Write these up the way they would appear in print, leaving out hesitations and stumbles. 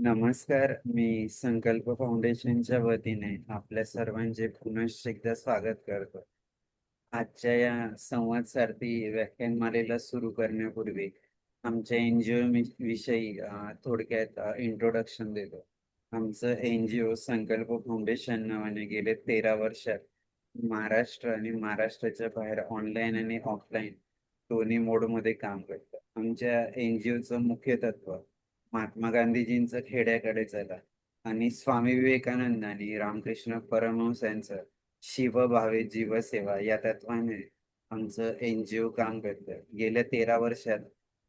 नमस्कार. मी संकल्प फाउंडेशनच्या वतीने आपल्या सर्वांचे पुनश्च एकदा स्वागत करतो. आजच्या या संवाद सारथी व्याख्यानमालेला सुरू करण्यापूर्वी आमच्या एन-जी-ओ विषयी थोडक्यात इंट्रोडक्शन देतो. आमचं एन-जी-ओ संकल्प फाउंडेशन नावाने गेले 13 वर्षात महाराष्ट्र आणि महाराष्ट्राच्या बाहेर ऑनलाईन आणि ऑफलाईन दोन्ही मोडमध्ये काम करतं. आमच्या एन-जी-ओचं मुख्य तत्व महात्मा गांधीजींचं खेड्याकडे चला आणि स्वामी विवेकानंद आणि रामकृष्ण परमहंस यांचं शिवभावे जीवसेवा या तत्वाने आमचं एन-जी-ओ काम करतं. गेल्या 13 वर्षात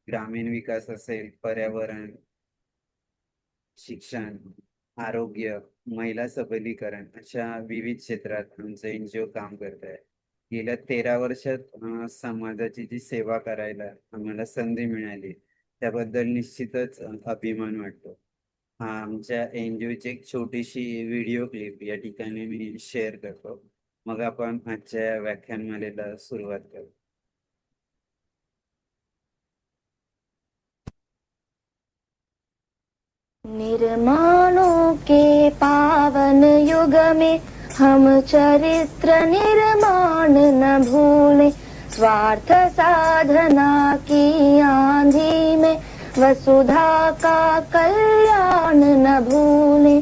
ग्रामीण विकास असेल, पर्यावरण, शिक्षण, आरोग्य, महिला सबलीकरण अशा विविध क्षेत्रात आमचं एन-जी-ओ काम करत आहे. गेल्या 13 वर्षात समाजाची जी सेवा करायला आम्हाला संधी मिळाली, त्याबद्दल निश्चितच अभिमान वाटतो. आमच्या एन-जी-ओची एक छोटीशी व्हिडिओ क्लिप या ठिकाणी मी शेअर करतो. मग आपण आजच्या या व्याख्यानमालेला सुरुवात करू. निर्माणों के पावन युग में हम चरित्र निर्माण न भूले, स्वार्थ साधना की आंधी में वसुधा का कल्याण न भूले।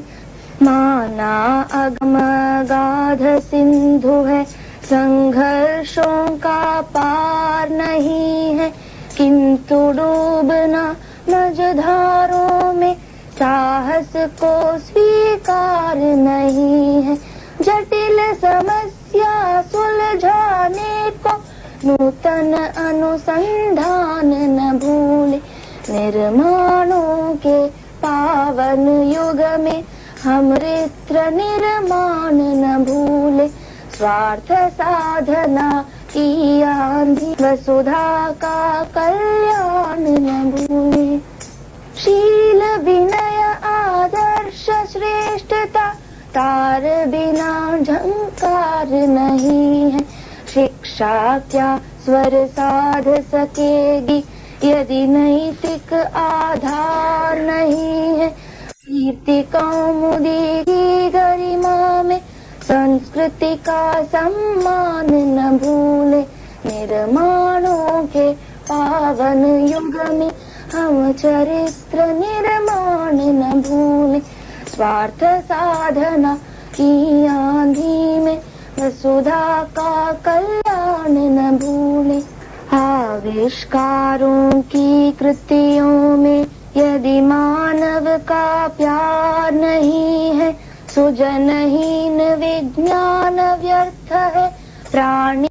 माना अगम गाध सिंधु है, संघर्षों का पार नहीं है, किंतु डूबना मझधारों में साहस को स्वीकार नहीं है। जटिल समस्या सुलझाने को नूतन अनुसंधान न भूले। निर्माणों के पावन युग में हम चरित्र निर्माण न भूले, स्वार्थ साधना की आंधी वसुधा का कल्याण न भूले। शील विनय आदर्श श्रेष्ठता तार बिना झंकार नहीं है। शिक्षा क्या स्वर साध सकेगी यदि नैतिक आधार नहीं है। कीर्ति कौमुदी की गरिमा में संस्कृति का सम्मान न भूले। निर्माणों के पावन युग में हम चरित्र निर्माण न भूले, स्वार्थ साधना की आंधी में वसुधा का कल्याण न भूले। आविष्कारों की कृतियों में यदि मानव का प्यार नहीं है, सुजनहीन विज्ञान व्यर्थ है। प्राणी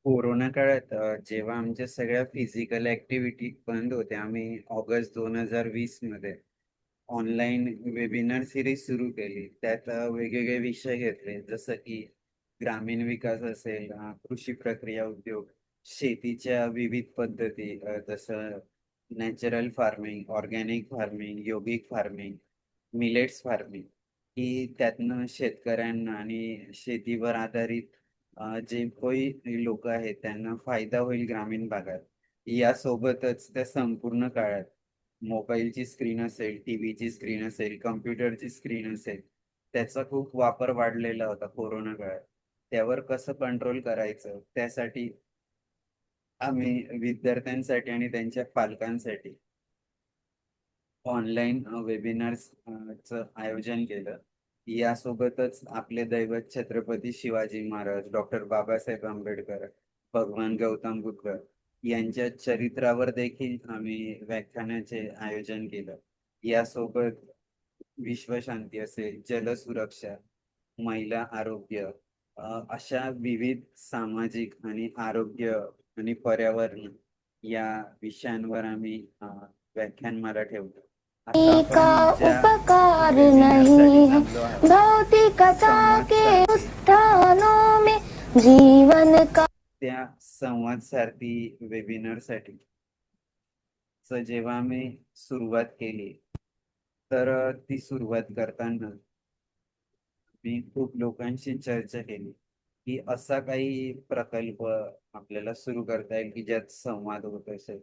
कोरोना काळात जेव्हा आमच्या सगळ्या फिजिकल ॲक्टिव्हिटी बंद होत्या, आम्ही ऑगस्ट 2020 मध्ये ऑनलाईन वेबिनार सीरीज सुरू केली. त्यात वेगवेगळे विषय घेतले, जसं की ग्रामीण विकास असेल, कृषी प्रक्रिया उद्योग, शेतीच्या विविध पद्धती, जसं नॅचरल फार्मिंग, ऑर्गॅनिक फार्मिंग, योगिक फार्मिंग, मिलेट्स फार्मिंग, की त्यातनं शेतकऱ्यांना आणि शेतीवर आधारित जे काही लोकं आहेत त्यांना फायदा होईल ग्रामीण भागात. यासोबतच त्या संपूर्ण काळात मोबाईलची स्क्रीन असेल, टीव्हीची स्क्रीन असेल, कॉम्प्युटरची स्क्रीन असेल, त्याचा खूप वापर वाढलेला होता कोरोना काळात. त्यावर कसं कंट्रोल करायचं, त्यासाठी आम्ही विद्यार्थ्यांसाठी आणि त्यांच्या पालकांसाठी ऑनलाईन वेबिनार्स चं आयोजन केलं. यासोबतच आपले दैवत छत्रपती शिवाजी महाराज, डॉक्टर बाबासाहेब आंबेडकर, भगवान गौतम बुद्ध यांच्या चरित्रावर देखील आम्ही व्याख्यानाचे आयोजन केलं. यासोबत विश्वशांती असेल, जलसुरक्षा, महिला आरोग्य, अशा विविध सामाजिक आणि आरोग्य आणि पर्यावरण या विषयांवर आम्ही व्याख्यानमाला ठेवतो. आता का आपण ज्या उपकार वेबिनारसाठी नहीं है, जमलो आहोत, भौतिकता संवाद के सारथी, उत्थानों में जीवन का त्या संवाद सारथी वेबिनारसाठी जेव्हा आम्ही सुरुवात केली, तर ती सुरुवात करताना मी खूप लोकांशी चर्चा केली, की असा काही प्रकल्प आपल्याला सुरू करता येईल, की ज्यात संवाद होत असेल.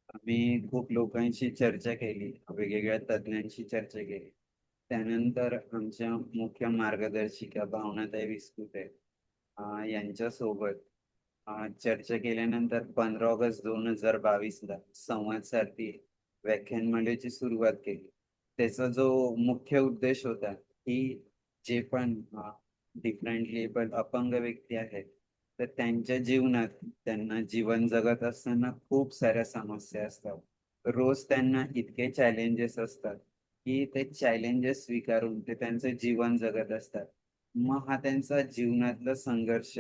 आम्ही खूप लोकांशी चर्चा केली, वेगवेगळ्या तज्ञांशी चर्चा केली. त्यानंतर आमच्या मुख्य मार्गदर्शिका भावनाताई विस्तुते यांच्यासोबत चर्चा केल्यानंतर 15 ऑगस्ट 2022ला संवाद सारथी व्याख्यानमालेची सुरुवात केली. त्याचा जो मुख्य उद्देश होता, की जे पण डिफरंटली एबल अपंग व्यक्ती आहेत, तर त्यांच्या जीवनात त्यांना जीवन जगत असताना खूप साऱ्या समस्या असतात. रोज त्यांना इतके चॅलेंजेस असतात, की ते चॅलेंजेस स्वीकारून ते त्यांचं जीवन जगत असतात. मग हा त्यांचा जीवनातला संघर्ष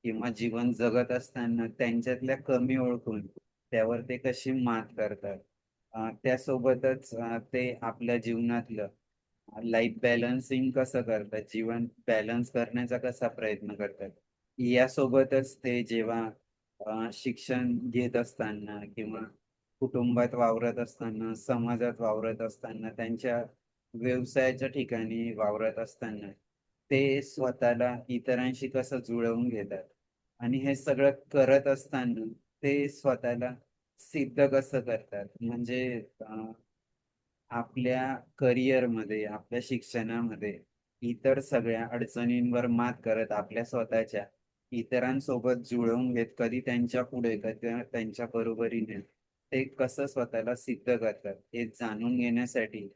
किंवा जीवन जगत असताना त्यांच्यातल्या कमी ओळखून त्यावर ते कशी मात करतात. त्यासोबतच ते आपल्या जीवनातलं लाईफ बॅलन्सिंग कसं करतात, जीवन बॅलन्स करण्याचा कसा प्रयत्न करतात. यासोबतच ते जेव्हा शिक्षण घेत असताना किंवा कुटुंबात वावरत असताना, समाजात वावरत असताना, त्यांच्या व्यवसायाच्या ठिकाणी वावरत असताना, ते स्वतःला इतरांशी कसं जुळवून घेतात आणि हे सगळं करत असताना ते स्वतःला सिद्ध कसं करतात. म्हणजे आपल्या करिअरमध्ये, आपल्या शिक्षणामध्ये इतर सगळ्या अडचणींवर मात करत आपल्या स्वतःच्या इतरांसोबत जुळवून घेत कधी त्यांच्या पुढे, कधी त्यांच्या बरोबरीने ते कसं स्वतःला सिद्ध करतात, हे जाणून घेण्यासाठी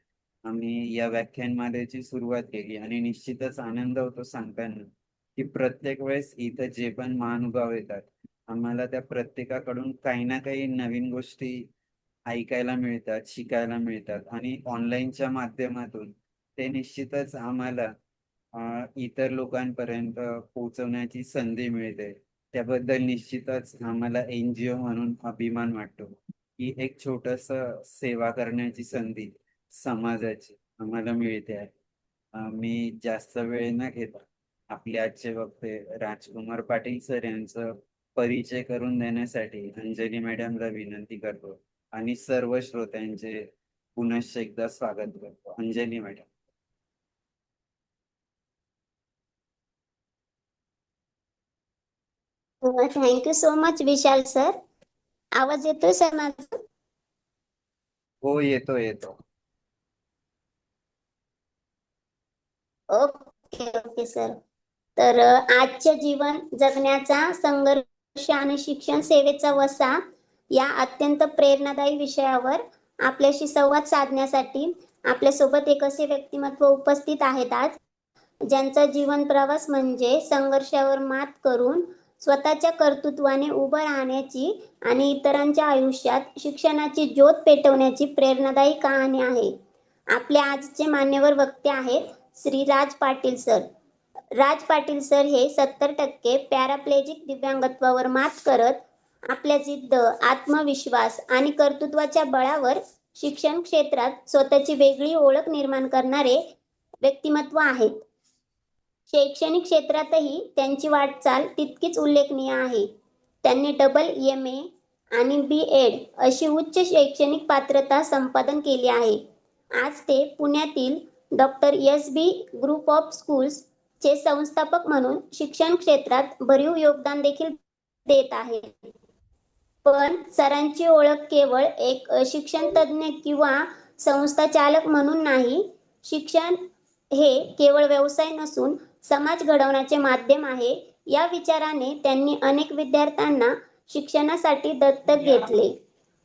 आम्ही या व्याख्यानमालेची सुरुवात केली आणि निश्चितच आनंद होतो सांगताना, की प्रत्येक वेळेस इथं जे पण महानुभाव येतात, आम्हाला त्या प्रत्येकाकडून काही ना काही नवीन गोष्टी ऐकायला मिळतात, शिकायला मिळतात आणि ऑनलाईनच्या माध्यमातून ते निश्चितच आम्हाला इतर लोकांपर्यंत पोहोचवण्याची संधी मिळते. त्याबद्दल निश्चितच आम्हाला एन-जी-ओ म्हणून अभिमान वाटतो, की एक छोटंसं सेवा करण्याची संधी समाजाची आम्हाला मिळते आहे. मी जास्त वेळ न घेता आपले आजचे वक्ते राजकुमार पाटील सर यांचा परिचय करून देण्यासाठी अंजली मॅडमला विनंती करतो. आणि सर्व श्रोत्यांचे पुनश्च एकदा स्वागत करतो. Anjali madam. Thank you so much Vishal sir. आवाज येतोय सर माझा? हो, येतो, येतो. Okay okay sir. तर आजचे जीवन जगण्याचा संघर्ष आणि शिक्षण सेवेचा वसा या अत्यंत प्रेरणादायी विषयावर आपल्याशी संवाद साधण्यासाठी आपल्यासोबत एक असे व्यक्तिमत्व उपस्थित आहेत आज, ज्यांचा जीवन प्रवास म्हणजे संघर्षावर मात करून स्वतःच्या कर्तृत्वाने उभं राहण्याची आणि इतरांच्या आयुष्यात शिक्षणाची ज्योत पेटवण्याची प्रेरणादायी कहाणी आहे. आपले आजचे मान्यवर वक्ते आहेत श्री राज पाटील सर. राज पाटील सर हे 70% पॅराप्लेजिक दिव्यांगत्वावर मात करत आपल्या जिद्द, आत्मविश्वास आणि कर्तृत्वाच्या बळावर शिक्षण क्षेत्रात स्वतःची वेगळी ओळख निर्माण करणारे व्यक्तिमत्व आहेत. शैक्षणिक क्षेत्रातही त्यांची वाटचाल तितकीच उल्लेखनीय आहे. त्यांनी डबल MA आणि B.Ed अशी उच्च शैक्षणिक पात्रता संपादन केली आहे. आज ते पुण्यातील doctor SB group of schools चे संस्थापक म्हणून शिक्षण क्षेत्रात भरीव योगदान देखील देत आहेत. पण सरांची ओळख केवळ एक शिक्षण तज्ज्ञ किंवा संस्था चालक म्हणून नाही. शिक्षण हे केवळ व्यवसाय नसून समाज घडवण्याचे माध्यम आहे. या विचाराने त्यांनी अनेक विद्यार्थ्यांना शिक्षणासाठी दत्तक घेतले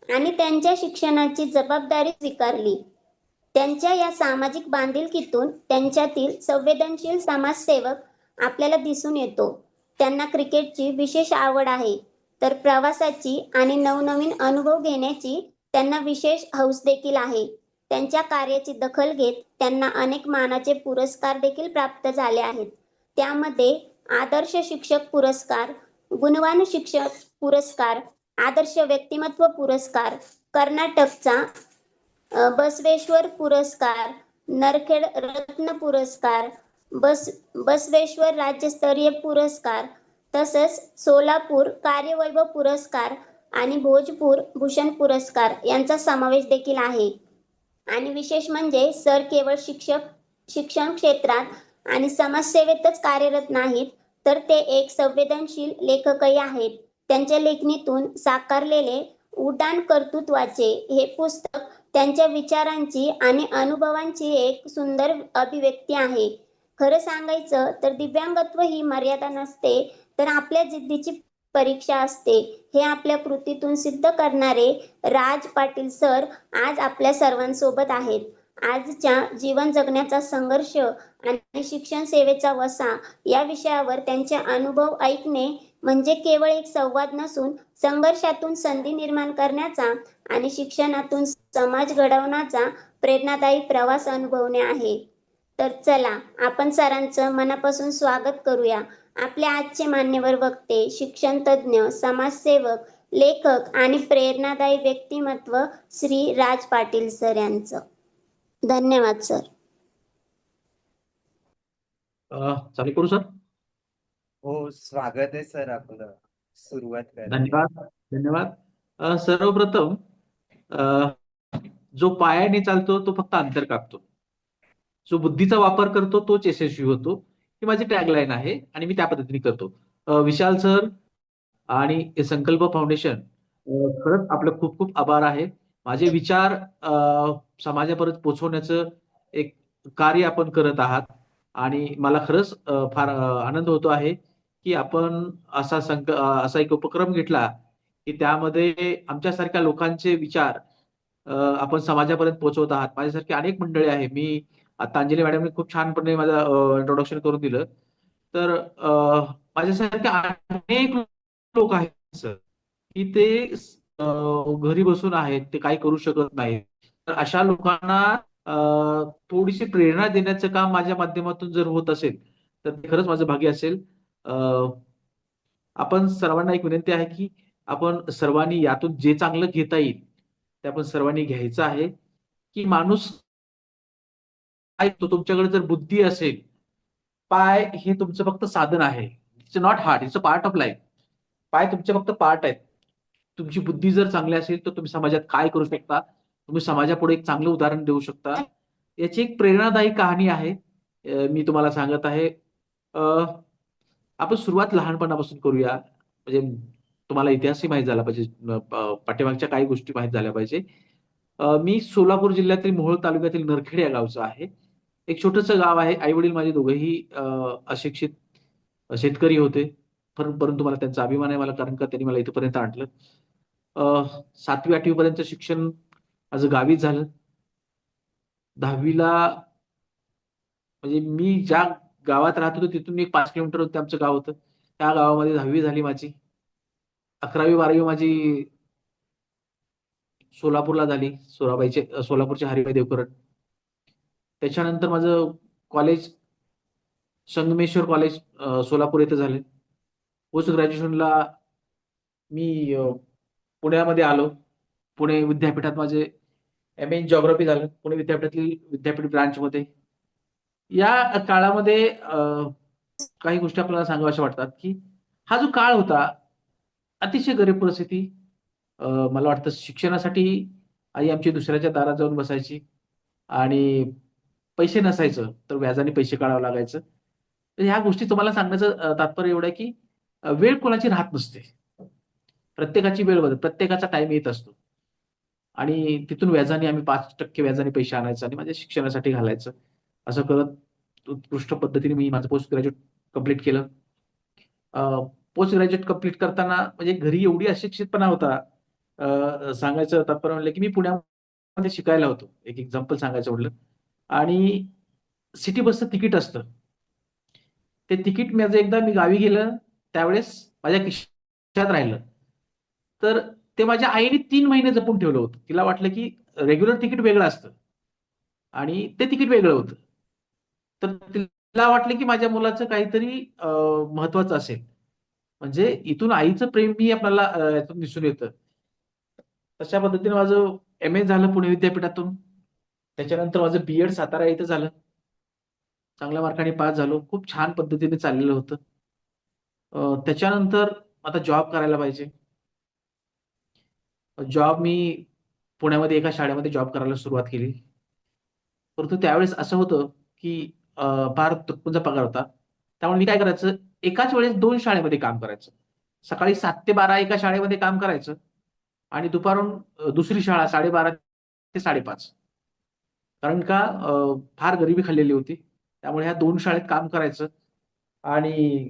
आणि त्यांच्या शिक्षणाची जबाबदारी स्वीकारली. त्यांच्या या सामाजिक बांधिलकीतून त्यांच्यातील संवेदनशील समाजसेवक आपल्याला दिसून येतो. त्यांना क्रिकेटची विशेष आवड आहे, तर प्रवासाची आणि नवनवीन अनुभव घेण्याची त्यांना विशेष हौस देखील आहे. त्यांच्या कार्याची दखल घेत त्यांना अनेक मानाचे पुरस्कार देखील प्राप्त झाले आहेत. त्यामध्ये आदर्श शिक्षक पुरस्कार, गुणवान शिक्षक पुरस्कार, आदर्श व्यक्तिमत्व पुरस्कार, कर्नाटकचा बसवेश्वर पुरस्कार, नरखेड रत्न पुरस्कार, बसवेश्वर राज्यस्तरीय पुरस्कार, तसंच सोलापूर कार्यवैभव पुरस्कार आणि भोजपूर भूषण पुरस्कार यांचा समावेश देखील आहे. आणि विशेष म्हणजे सर केवळ शिक्षण क्षेत्रात आणि समाजसेवेतच कार्यरत नाहीत, तर ते एक संवेदनशील लेखकही आहेत. त्यांच्या लेखणीतून साकारलेले उड्डाण कर्तृत्वाचे हे पुस्तक त्यांच्या विचारांची आणि अनुभवांची एक सुंदर अभिव्यक्ती आहे. खरं सांगायचं तर दिव्यांगत्व ही मर्यादा नसते, तर आपल्या जिद्दीची परीक्षा असते. हे आपल्या कृतीतून सिद्ध करणारे राज पाटील सर आज आपल्या सर्वांसोबत आहेत. आजच्या जीवन जगण्याचा संघर्ष आणि शिक्षण सेवेचा वसा या विषयावर त्यांचे अनुभव ऐकणे म्हणजे केवळ एक संवाद नसून संघर्षातून संधी निर्माण करण्याचा आणि शिक्षणातून समाज घडवण्याचा प्रेरणादायी प्रवास अनुभवणे आहे. तर चला आपण सरांचं मनापासून स्वागत करूया. आपले आजचे मान्यवर वक्ते, शिक्षण तज्ज्ञ, समाजसेवक, लेखक आणि प्रेरणादायी व्यक्तिमत्व श्री राज पाटील सर यांचं. धन्यवाद सर. चालू करू सर. हो, स्वागत आहे सर आपलं. सुरुवात करा. धन्यवाद धन्यवाद. सर्वप्रथम जो पायाने चालतो तो फक्त अंतर कापतो, जो बुद्धीचा वापर करतो तोच यशस्वी होतो, ही माझी टॅगलाईन आहे आणि मी त्या पद्धतीने करतो. विशाल सर आणि संकल्प फाउंडेशन खरंच आपलं खूप खूप आभार आहे. माझे विचार समाजापर्यंत पोहोचवण्याचं एक कार्य आपण करत आहात आणि मला खरंच फार आनंद होतो आहे की आपण असा एक उपक्रम घेतला की त्यामध्ये आमच्यासारख्या लोकांचे विचार आपण समाजापर्यंत पोहोचवत आहात. माझ्यासारखी अनेक मंडळी आहे. मी आता अंजली मॅडमने खूप छानपणे माझं इंट्रोडक्शन करून दिलं. तर माझ्यासारखे अनेक लोक आहेत सर की ते घरी बसून आहेत, ते काही करू शकत नाहीत. तर अशा लोकांना थोडीशी प्रेरणा देण्याचं काम माझ्या माध्यमातून जर होत असेल तर ते खरंच माझं भाग्य असेल. आपण सर्वांना एक विनंती आहे की आपण सर्वांनी यातून जे चांगलं घेता येईल ते आपण सर्वांनी घ्यायचं आहे. की माणूस तुमच्याकडे जर बुद्धी असेल, पाय हे तुमचं फक्त साधन आहे. It's not heart, it's a part of life. पाय तुमचे फक्त पार्ट आहेत. तुमची बुद्धी जर चांगली असेल तर तुम्ही समाजात काय करू शकता, तुम्ही समाजापुढे एक चांगलं उदाहरण देऊ शकता. याची एक प्रेरणादायी कहाणी आहे, मी तुम्हाला सांगत आहे. आपण सुरुवात लहानपणापासून करूया. म्हणजे तुम्हाला इतिहासही माहीत झाला पाहिजे, पाठीमागच्या काही गोष्टी माहीत झाल्या पाहिजे. मी सोलापूर जिल्ह्यातील मोहोळ तालुक्यातील नरखेड या गावचं आहे. एक छोटंसं गाव आहे. आई वडील माझे दोघेही अशिक्षित शेतकरी होते, परंतु मला त्यांचा अभिमान आहे मला, कारण का त्यांनी मला इथपर्यंत आणलं. 7वी 8वी पर्यंत शिक्षण माझं गावीच झालं. 10वीला म्हणजे मी ज्या गावात राहत होतो तिथून एक 5 किलोमीटर होतं आमचं गाव होतं. त्या गावामध्ये 10वी झाली माझी. 11वी 12वी माझी सोलापूरला झाली, सोलापूरचे हरिभाई देवकरण. त्याच्यानंतर माझं कॉलेज संगमेश्वर कॉलेज सोलापूर येथे झाले. पोस्ट ग्रॅज्युएशनला मी पुण्यामध्ये आलो. पुणे विद्यापीठात माझे MA इन जिओग्राफी झालं, पुणे विद्यापीठातील विद्यापीठ ब्रांचमध्ये. या काळामध्ये काही गोष्टी आपल्याला सांगाव्याशा वाटतात की हा जो काळ होता अतिशय गरीब परिस्थिती. मला वाटतं शिक्षणासाठी आई आमची दुसऱ्याच्या दारात जाऊन बसायची आणि पैसे नसायचं तर व्याजाने पैसे काढावं लागायचं. तर ह्या गोष्टी तुम्हाला सांगण्याचं तात्पर्य एवढं आहे की वेळ कोणाची राहत नसते. प्रत्येकाची वेळ बदल, प्रत्येकाचा टाइम येत असतो आणि तिथून व्याजाने आम्ही 5% व्याजाने पैसे आणायचं आणि माझ्या शिक्षणासाठी घालायचं. असं करत उत्कृष्ट पद्धतीने मी माझं पोस्ट ग्रॅज्युएट कम्प्लीट केलं. पोस्ट ग्रॅज्युएट कम्प्लीट करताना म्हणजे घरी एवढी अशिक्षितपणा होता, सांगायचं तात्पर्य म्हणलं की मी पुण्यामध्ये शिकायला होतो. एक एक्झाम्पल सांगायचं म्हटलं, आणि सिटी बसचं तिकीट असतं. ते तिकीट माझं एकदा मी गावी गेलं त्यावेळेस माझ्या खिशात राहिलं. तर ते माझ्या आईने 3 महिने जपून ठेवलं होतं. तिला वाटलं की रेग्युलर तिकीट वेगळं असतं आणि ते तिकीट वेगळं होतं. तर तिला वाटलं की माझ्या मुलाचं काहीतरी महत्वाचं असेल. म्हणजे इथून आईचं प्रेमही आपल्याला यातून दिसून येतं. तशा पद्धतीने माझं MA झालं पुणे विद्यापीठातून. त्याच्यानंतर माझं BEd सातारा इथं झालं. चांगल्या मार्काने पास झालो. खूप छान पद्धतीने चाललेलं होतं. त्याच्यानंतर आता जॉब करायला पाहिजे. जॉब मी पुण्यामध्ये एका शाळेमध्ये जॉब करायला सुरुवात केली. परंतु त्यावेळेस असं होतं की फार तुटपुंजा पगार होता. त्यामुळे मी काय करायचं, एकाच वेळेस 2 शाळेमध्ये काम करायचं. सकाळी 7 ते 12 एका शाळेमध्ये काम करायचं आणि दुपारून दुसरी शाळा 12:30 ते 5:30. कारण का फार गरिबी खाल्लेली होती. त्यामुळे ह्या 2 शाळेत काम करायचं आणि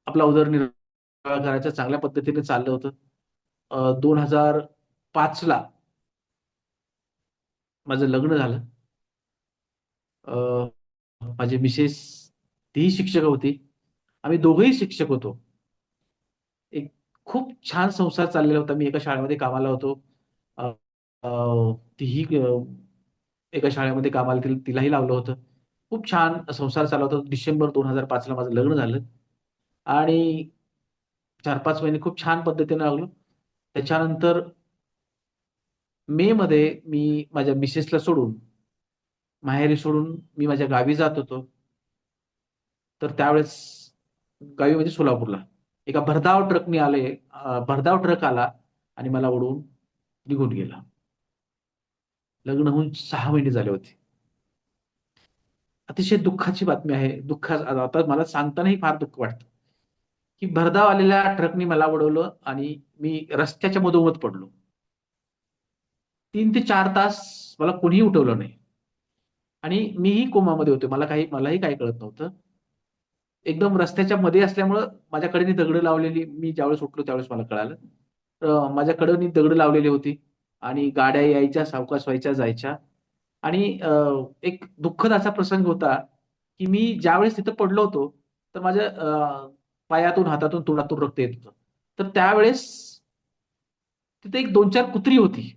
आपला उदरनिर्वाह करायचा चांगल्या पद्धतीने चाललं होतं. 2005 ला माझं लग्न झालं. अ, माझी मिसेस तीही शिक्षक होती. आम्ही दोघंही शिक्षक होतो. एक खूप छान संसार चाललेला होता. मी एका शाळेमध्ये कामाला होतो. अ, अ, तीही एका शाळेमध्ये कामाला तिलाही लावलं होतं. खूप छान संसार चालला होता. डिसेंबर 2005 ला माझं लग्न झालं आणि 4-5 महिने खूप छान पद्धतीने लागलो. त्याच्यानंतर मे मध्ये मी माझ्या मिसेसला सोडून, माहेरी सोडून मी माझ्या गावी जात होतो. तर त्यावेळेस गावी म्हणजे सोलापूरला. एका भरधाव ट्रक आला आणि मला ओढून निघून गेला. लग्न होऊन 6 महिने झाले होते. अतिशय दुःखाची बातमी आहे. आता मला सांगतानाही फार दुःख वाटतं, की भरधाव आलेल्या ट्रकनी मला उडवलं आणि मी रस्त्याच्या मधोमध पडलो. 3 ते 4 तास मला कोणीही उठवलं नाही आणि मीही कोमामध्ये होतो. मलाही काही कळत नव्हतं. एकदम रस्त्याच्या मध्ये असल्यामुळं माझ्या कडेने दगडं लावलेली, मी ज्यावेळेस उठलो त्यावेळेस मला कळालं. माझ्या कडेने दगडं लावलेली होती आणि गाड्या यायच्या, सावकाश व्हायच्या, जायच्या आणि एक दुःखद असा प्रसंग होता, की मी ज्यावेळेस तिथं पडलो होतो, तर माझ्या पायातून, हातातून, तोंडातून रक्त येत होतं. तर त्यावेळेस तिथे एक 2-4 कुत्री होती.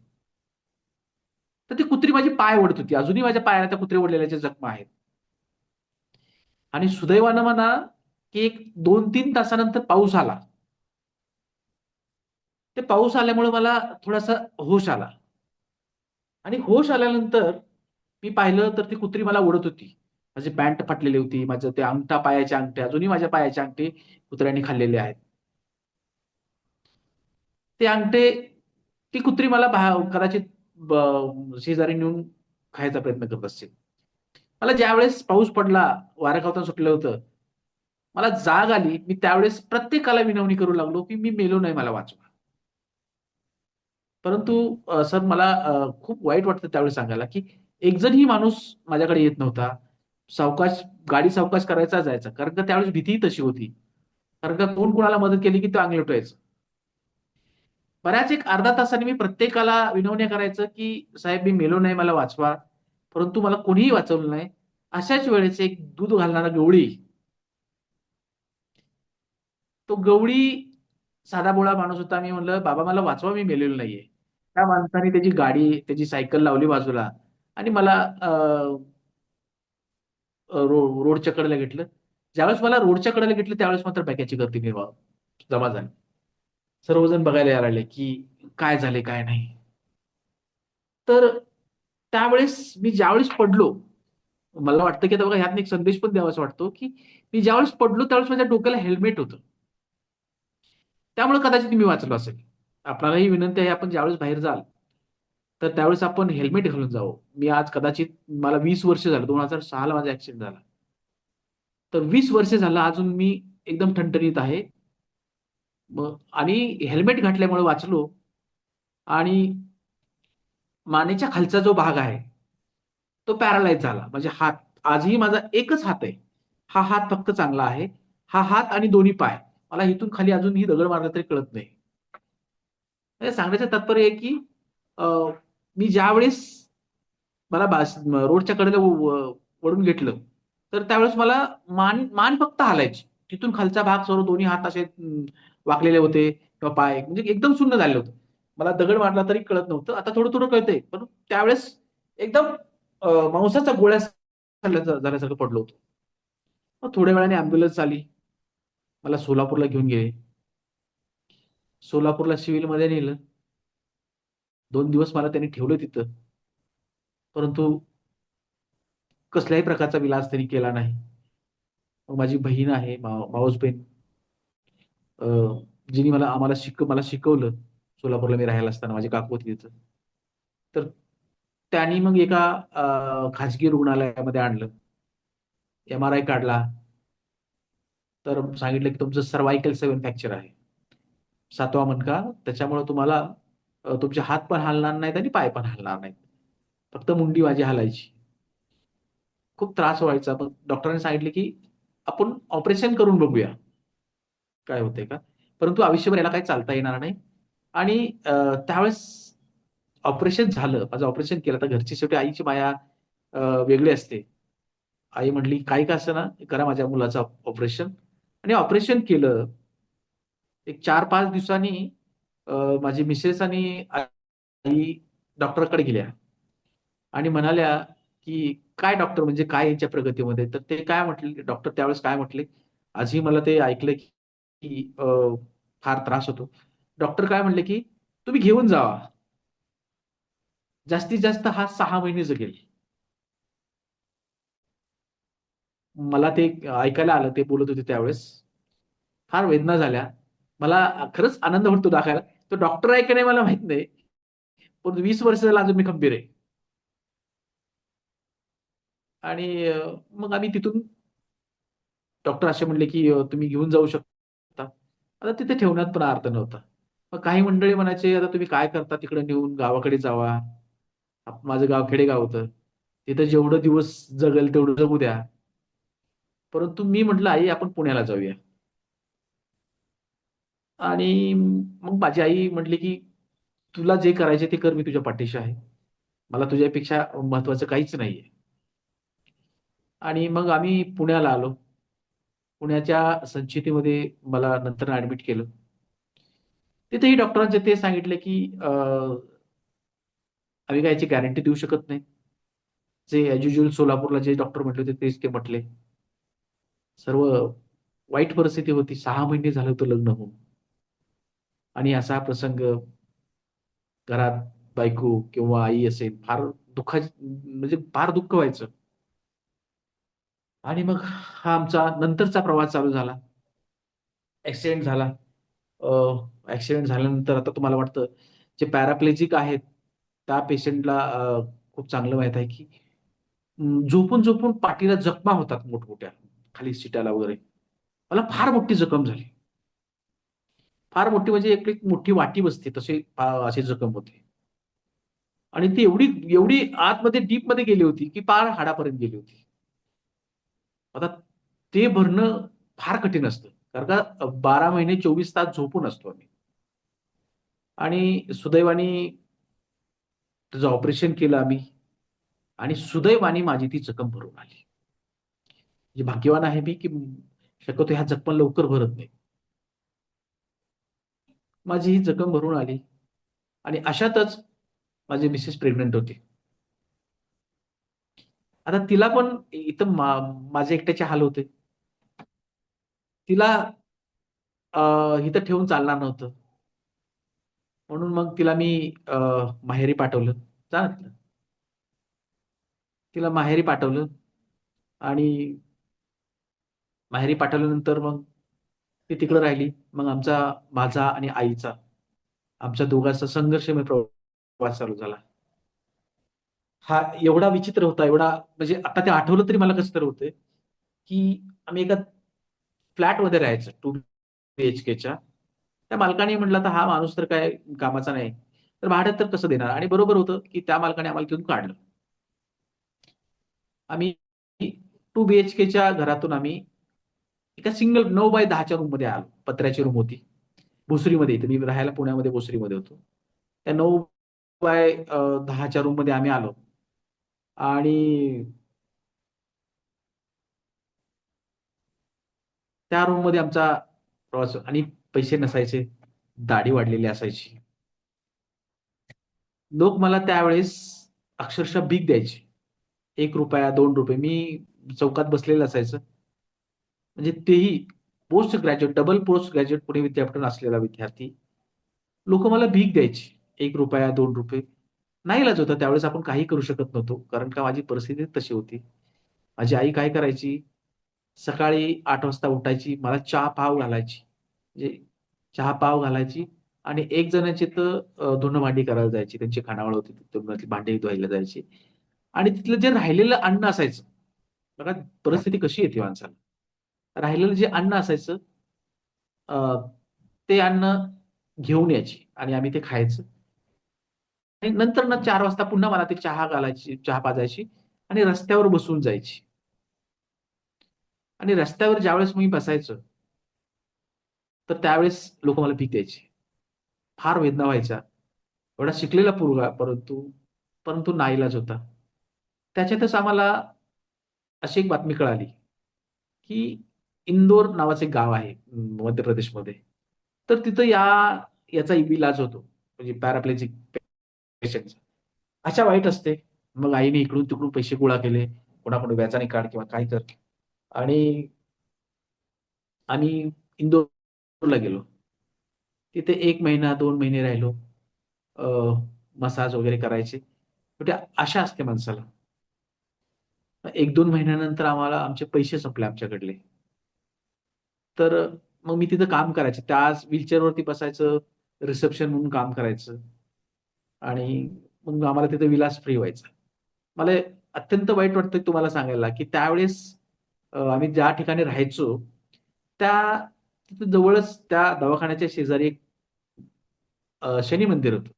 तर ती कुत्री माझी पाय ओढत होती. अजूनही माझ्या पायाला त्या कुत्रे ओढलेल्याच्या जखमा आहेत. आणि सुदैवानं म्हणा, की एक 2-3 तासानंतर पाऊस आला. ते पाऊस आल्यामुळे मला थोडासा होश आला आणि होश आल्यानंतर मी पाहिलं तर ती कुत्री मला ओढत होती. माझी पॅन्ट फाटलेली होती. माझं ते पायाचे अंगठे, अजूनही माझ्या पायाचे अंगठे कुत्र्याने खाल्लेले आहेत. ते अंगठे ती कुत्री मला कदाचित शेजारी नेऊन खायचा प्रयत्न करत असेल. मला ज्यावेळेस पाऊस पडला, वारं खावताना सुटलं होतं, मला जाग आली. मी त्यावेळेस प्रत्येकाला विनवणी करू लागलो, की मी मेलो नाही, मला वाचवा. परंतु सर मला खूप वाईट वाटतं त्यावेळेस सांगायला, की एक जणही माणूस माझ्याकडे येत नव्हता. गाडी सावकाश करायचा जायचा. कारण का त्यावेळेस भीतीही तशी होती. कारण का कोण कोणाला मदत केली, की तो अंग लुटायचं. बऱ्याच एक अर्ध्या तासाने मी प्रत्येकाला विनवण्या करायचं, की "साहेब मी मेलो नाही, मला वाचवा." परंतु मला कोणीही वाचवलं नाही. अशाच वेळेस एक दूध घालणारा गवळी, तो गवळी साधाभोळा माणूस होता. मी म्हणलं, "बाबा मला वाचवा, मी मेलेलो नाहीये." त्या माणसाने त्याची गाडी, त्याची सायकल लावली बाजूला आणि मला रोडच्या कडेला घेतलं. ज्यावेळेस मला रोडच्या कडेला घेतलं, त्यावेळेस मात्र बॅगॅची गर्दी जमा झाली. सर्वजण बघायला यायला लागले, की काय झाले, काय नाही. तर त्यावेळेस मी ज्यावेळेस पडलो, मला वाटतं की आता बघा ह्यातनं एक संदेश पण द्यावासा वाटतो, की मी ज्यावेळेस पडलो त्यावेळेस माझ्या डोक्याला हेल्मेट होतं. त्यामुळे कदाचित मी वाचलो असेल. आपल्यालाही विनंती आहे, आपण ज्यावेळेस बाहेर जाल, तर त्यावेळेस आपण हेल्मेट घालून जावं. मी आज कदाचित मला 20 वर्ष झालं. 2006 ला माझा ॲक्सिडेंट झाला. तर 20 वर्ष झालं अजून मी एकदम ठणठणीत आहे. मग आणि हेल्मेट घातल्यामुळे वाचलो आणि मानेच्या खालचा जो भाग आहे, तो पॅरालाइज झाला. म्हणजे हात, आजही माझा एकच हात आहे. हा हात फक्त चांगला आहे. हा हात आणि दोन्ही पाय. मला इथून खाली अजूनही दगड मारला तरी कळत नाही. म्हणजे सांगण्याचं तात्पर्य आहे, की अ, मी ज्यावेळेस मला रोडच्या कडेला वळून घेतलं, तर त्यावेळेस मला मान मान फक्त हालायची. तिथून खालचा भाग सर्व दोन्ही हात असे वाकलेले होते किंवा पाय म्हणजे एकदम सुन्न झालेलं होतं. मला दगड मारला तरी कळत नव्हतं. आता थोडं-थोडं कळतंय. पण त्यावेळेस एकदम मांसाच्या गोळ्या झाल्यासारखं पडलो होतो. मग थोड्या वेळाने ॲम्ब्युलन्स आली. मला सोलापूरला घेऊन गेले. सोलापूरला सिव्हिलमध्ये नेलं. 2 दिवस मला त्यांनी ठेवलं तिथं. परंतु कसल्याही प्रकारचा विलास त्यांनी केला नाही. मग माझी बहीण आहे, मावस बहीण अ, जिने मला शिकवलं. सोलापूरला मी राहायला असताना माझी काकू होती तिथं. तर त्यांनी मग एका खाजगी रुग्णालयामध्ये आणलं. एम-आर-आय काढला. तर सांगितलं की तुमचं सर्व्हायकल 7 फ्रॅक्चर आहे. 7वा मणका. त्याच्यामुळे तुम्हाला तुमचे हात पण हलणार नाहीत आणि पाय पण हलणार नाहीत. फक्त मुंडी माझी हलायची. खूप त्रास व्हायचा. मग डॉक्टरांनी सांगितले, की आपण ऑपरेशन करून बघूया, काय होतंय का? परंतु आयुष्यभर याला काही चालता येणार नाही. आणि त्यावेळेस ऑपरेशन झालं. माझं ऑपरेशन केलं. आता घरची शेवटी आईची माया वेगळी असते. आई म्हटली, "काही का असेना, करा माझ्या मुलाचं ऑपरेशन." आणि ऑपरेशन केलं. एक 4-5 दिवसांनी माझी मिसेस आणि आई डॉक्टरकडे गेल्या आणि म्हणाल्या, की "काय डॉक्टर म्हणजे काय यांच्या प्रगतीमध्ये?" तर ते काय म्हटले डॉक्टर त्यावेळेस काय म्हटले, आजही मला ते ऐकलं, की फार त्रास होतो. डॉक्टर काय म्हटले, की "तुम्ही घेऊन जावा. जास्तीत जास्त हा 6 महिने जगेल." मला ते ऐकायला आलं, ते बोलत होते त्यावेळेस. फार वेदना झाल्या. मला खरंच आनंद वाटतो दाखवायला. तो डॉक्टर आहे की नाही मला माहीत नाही. पण 20 वर्ष झालं अजून मी खंबीर आहे. आणि मग आम्ही तिथून डॉक्टर असे म्हणले, की तुम्ही घेऊन जाऊ शकता. आता तिथे ठेवण्यात पण अर्थ नव्हता. मग काही मंडळी म्हणायचे, "आता तुम्ही काय करता तिकडे नेऊन गावाकडे जावा." माझं गाव खेडेगाव होतं. तिथं जेवढं दिवस जगेल तेवढं जगू द्या. परंतु मी म्हटलं, "आई आपण पुण्याला जाऊया." आणि मग माझी आई म्हटली, की "तुला जे करायचे ते कर, मी तुझ्या पाठीशी आहे. मला तुझ्यापेक्षा महत्वाचं काहीच नाहीये." आणि मग आम्ही पुण्याला आलो. पुण्याच्या संचितीमध्ये मला नंतर ॲडमिट केलं. तिथेही डॉक्टरांचे ते सांगितले, की आम्ही काही याची गॅरंटी देऊ शकत नाही. जे ॲज युजुअल सोलापूरला जे डॉक्टर म्हटले होते तेच ते म्हटले. सर्व वाईट परिस्थिती होती. 6 महिने झालं होतं लग्न होऊन आणि असा प्रसंग घरात बायको किंवा आई असेल, फार दुःखाची म्हणजे फार दुःख व्हायचं. आणि मग हा आमचा नंतरचा प्रवास चालू झाला. ॲक्सिडेंट झाला. ॲक्सिडेंट झाल्यानंतर आता तुम्हाला वाटतं, जे पॅराप्लेजिक आहेत, त्या पेशंटला खूप चांगलं माहीत आहे, की झोपून-झोपून पाठीला जखमा होतात मोठमोठ्या, खाली सीटाला वगैरे. मला फार मोठी जखम झाली. फार मोठी म्हणजे एक मोठी वाटी बसते तशी अशी जखम होते. आणि ती एवढी एवढी आतमध्ये डीपमध्ये गेली होती, की पार हाडापर्यंत गेली होती. आता ते भरणं फार कठीण असतं. कारण का 12 महिने 24 तास झोपून असतो आम्ही. आणि सुदैवाने त्याचं ऑपरेशन केलं आम्ही आणि सुदैवाने माझी ती जखम भरून आली. म्हणजे भाग्यवान आहे मी, की शक्यतो ह्या जखमा लवकर भरत नाही. माझी ही जखम भरून आली आणि अशातच माझी मिसेस प्रेग्नंट होती. आता तिला पण इथं माझे एकट्याचे हाल होते. तिला इथं ठेवून चालणार नव्हतं. म्हणून मग तिला मी माहेरी पाठवलं. जा ना तिला. तिला माहेरी पाठवलं आणि माहेरी पाठवल्यानंतर मग ती तिकडे राहिली. मग माझा आणि आईचा, आमच्या दोघांचा संघर्षमय प्रवास चालू झाला. हा एवढा विचित्र होता, एवढा म्हणजे आता ते आठवलं तरी मला कसं तरी होतंय, की आम्ही एका फ्लॅटमध्ये राहायचो 2 बीएचकेच्या. त्या मालकाने म्हटलं, "आता हा माणूस तर काय कामाचा नाही, तर भाडं तर कसं देणार?" आणि बरोबर होतं, की त्या मालकाने आम्हाला तिथून काढलं. आम्ही 2 बीएचकेच्या घरातून आम्ही एका सिंगल 9 बाय 10च्या रूममध्ये आलो. पत्र्याची रूम होती. भोसरीमध्ये इथे मी राहायला पुण्यामध्ये भोसरीमध्ये होतो. त्या 9 बाय 10च्या रूममध्ये आम्ही आलो आणि त्या रूममध्ये आमचा प्रवास आणि पैसे नसायचे. दाढी वाढलेली असायची. लोक मला त्यावेळेस अक्षरशः भीक द्यायचे. ₹1, ₹2 मी चौकात बसलेलं असायचं. म्हणजे तेही post graduate, double post graduate Pune विद्यापीठातून असलेला विद्यार्थी. लोकं मला भीक द्यायची. ₹1, ₹2. नाईलाज होता त्यावेळेस आपण काही करू शकत नव्हतो. कारण का माझी परिस्थिती तशी होती. माझी आई काय करायची, सकाळी 8 वाजता उठायची, मला चहा-पाव घालायची. म्हणजे चहा-पाव घालायची आणि एक जणाची तर धुणं-भांडी करायला जायची. त्यांची खानावळ होती. तर भांडी धुवायला जायची. आणि तिथलं जे राहिलेलं अन्न असायचं, बघा परिस्थिती कशी येते माणसाला. राहिलेलं जे अन्न असायचं, अ, ते अन्न घेऊन यायची आणि आम्ही ते खायचं. आणि नंतर ना 4 वाजता पुन्हा मला ते चहा घालायची, चहा पाजायची आणि रस्त्यावर बसवून जायची. आणि रस्त्यावर ज्यावेळेस मी बसायचो, तर त्यावेळेस लोकं मला भीक द्यायची. फार वेदना व्हायच्या. एवढा शिकलेला पोरगा, परंतु परंतु नाईलाज होता. त्याच्यातच आम्हाला अशी एक बातमी कळाली, की इंदोर नावाचं एक गाव आहे मध्य प्रदेशमध्ये. तर तिथं याचा इलाज होतो. म्हणजे पॅराप्लेजिक पेशंटचा. भाषा वाईट असते. मग आईने इकडून-तिकडून पैसे गोळा केले. कोणाकडून व्याजाने काढ किंवा काय कर आणि आम्ही इंदोरला गेलो. तिथे 1 महिना, 2 महिने राहिलो. अ, मसाज वगैरे करायचे. पण ते आशा असते माणसाला. 1-2 महिन्यानंतर आम्हाला आमचे पैसे संपले आमच्याकडले. तर मग मी तिथं काम करायचे. त्याच व्हीलचेअरवरती बसायचं, रिसेप्शन म्हणून काम करायचं आणि मग आम्हाला तिथे विलास फ्री व्हायचा. मला अत्यंत वाईट वाटतं तुम्हाला सांगायला, की त्यावेळेस आम्ही ज्या ठिकाणी राहायचो, त्या तिथे जवळच त्या दवाखान्याच्या शेजारी एक शनी मंदिर होतं.